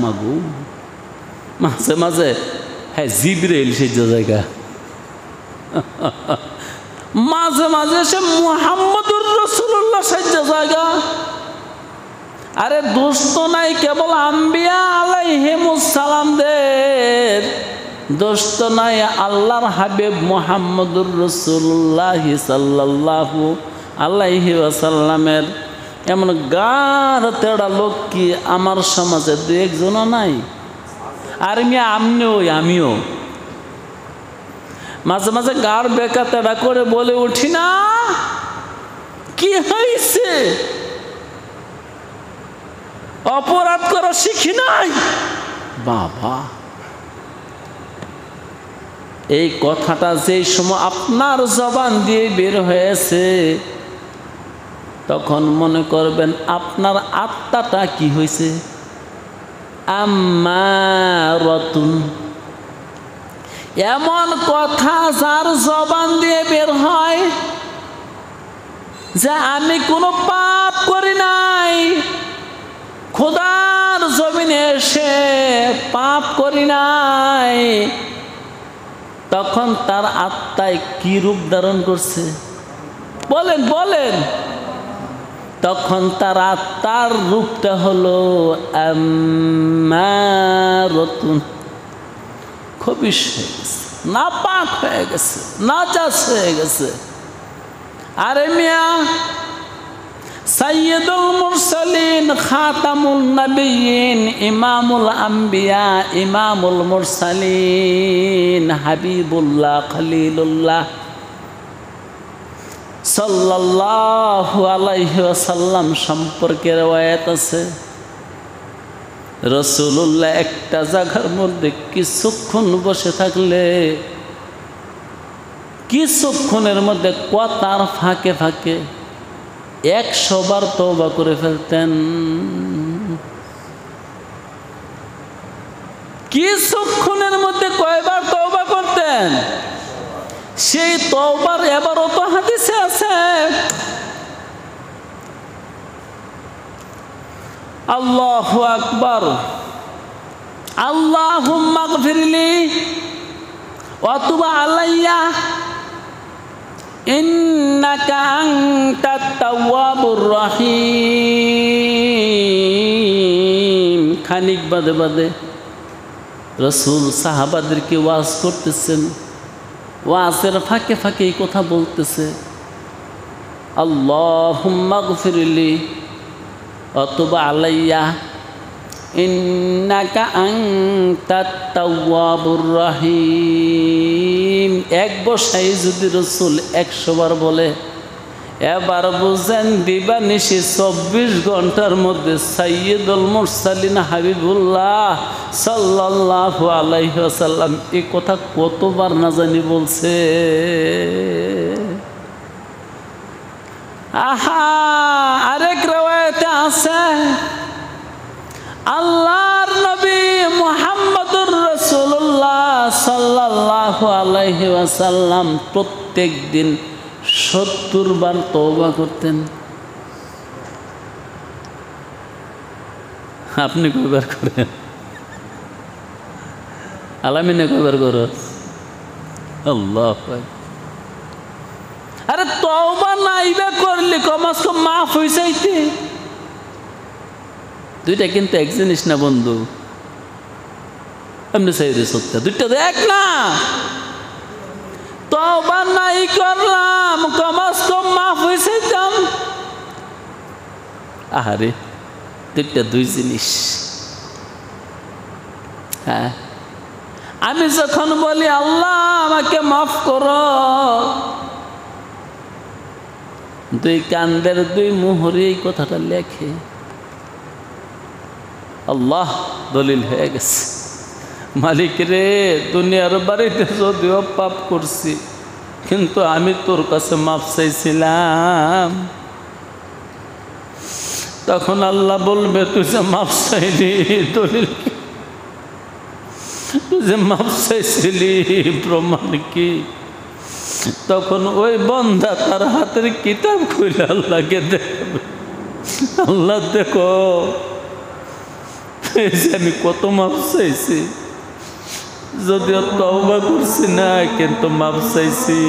মাগু মাঝে মাঝে হ্যাঁ জিবরাইল সেই জায়গা, মাঝে মাঝে সে মুহাম্মদুর রাসূলুল্লাহ সেই জায়গা। আরে দোষ তো নাই কেবল আম্বিয়া আলাইহিমুস সালামদের, দোষ তো নাই আল্লাহর হাবিব মুহাম্মদুর রাসূলুল্লাহ সাল্লাল্লাহু আলাইহি ওয়াসাল্লামের। এমন গাঢ় তেড়া লোক কি আমার সমাজে দু একজনও নাই? আর আমিও মাঝে মাঝে গাঢ় বেকা তেড়া করে বলে উঠি না, কি হয়েছে? অপরাধ করা শিখি নাই বাবা। এই কথাটা যে সময় আপনার জবান দিয়ে বের হয়েছে, তখন মনে করবেন আপনার আত্মাটা কি হয়েছে? আম্মারাতুন। এমন কথা যার জবান দিয়ে বের হয় যে আমি কোনো পাপ করি নাই, খোদার জমিনে এসে পাপ করি নাই, তখন তার আত্মায় কি রূপ ধারণ করছে বলেন বলেন? তখন তার আত্মার রূপটা হলো আম্মারাতুন, খবিশ হয়ে গেছে, নাপাক হয়ে গেছে, নাজাস হয়ে গেছে। আরে মিয়া, সাইয়্যিদুল মুরসালিন, খাতামুন নবিয়্যিন, ইমামুল আম্বিয়া, ইমামুল মুরসালিন, হাবিবুল্লাহ খলিলুল্লাহ সাল্লাল্লাহু আলাইহি ওয়াসাল্লাম সম্পর্কে রওয়ায়াত আছে, রাসূলুল্লাহ একটা জায়গার মধ্যে কিছুক্ষণ বসে থাকলে, কিছুক্ষণের মধ্যে কথার ফাঁকে ফাঁকে 100 বার তওবা করে ফেলতেন। কিছুক্ষণের মধ্যে কয়বার তওবা করতেন? সেই তওবার এবারও তো হাদিসে আছে, আল্লাহু আকবার, আল্লাহুম্মা গফিরলি ওয়া তুব আলাইয়া ইন্নাকা আনতাত তাওয়াবুর রহিম। খানিক বাদে বাদে রাসূল সাহাবাদেরকে ওয়াজ করতেছেন, ওয়াজের ফাঁকে ফাঁকে এই কথা বলতেছে, আল্লাহুম্মা গফিরলি ওয়া তুব আলাইয়া ইন্নাকা আনতাত তাওয়াবুর রহিম। এক বসাই যদি রাসূল 100 বার বলে, এবার বুঝেন দিবানিশি 24 ঘন্টার মধ্যে সাইয়্যিদুল মুরসালিন হাবিবুল্লাহ সাল্লাল্লাহু আলাইহি ওয়াসাল্লাম এই কথা কতবার না জানি বলছে। আহা, আরেক রওয়ায়াতে আছে, আল্লাহর নবী মুহাম্মদুর রাসূলুল্লাহ সাল্লাল্লাহু আলাইহি ওয়াসাল্লাম প্রত্যেক দিন 70 বার তওবা করতেন। আপনি কয়বার করেন? আলামিনে কয়বার করো? আল্লাহু আকবার। আরে তওবা নাইবা করলে কমাস কম মাফ হয়ে যাইতে। দুইটা কিন্তু এক জিনিস না বন্ধু, এমনি চাইরে সত্যি দুইটা তো এক না। তওবা নাই করলাম, কমাস কম মাফ হয়ে যাইতাম। আহারে, দুইটা দুই জিনিস। হ্যাঁ, আমি যখন বলি আল্লাহ আমাকে মাফ করো, দুই কান্দের দুই মুহুরি এই কথাটা লেখে। আল্লাহ দলিল হয়ে গেছে, মালিক রে দুনিয়ার বাড়িতে যদিও পাপ করছি, কিন্তু আমি তোর কাছে মাফ চাইছিলাম। তখন আল্লাহ বলবে তুই যে মাফ চাইলি, দলিল তুই যে মাফ চাইছিলি প্রমাণ কি? তখন ওই বন্দা তার হাতের কিতাব খুলে আল্লাহকে দেখবে, আল্লাহ দেখো এই যে আমি কত মাফ চাইছি, যদিও তওবা করছি না কিন্তু মাফ চাইছি।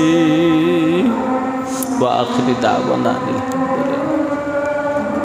ওয়া আখিরি দাওয়ানা আলহামদুলিল্লাহ।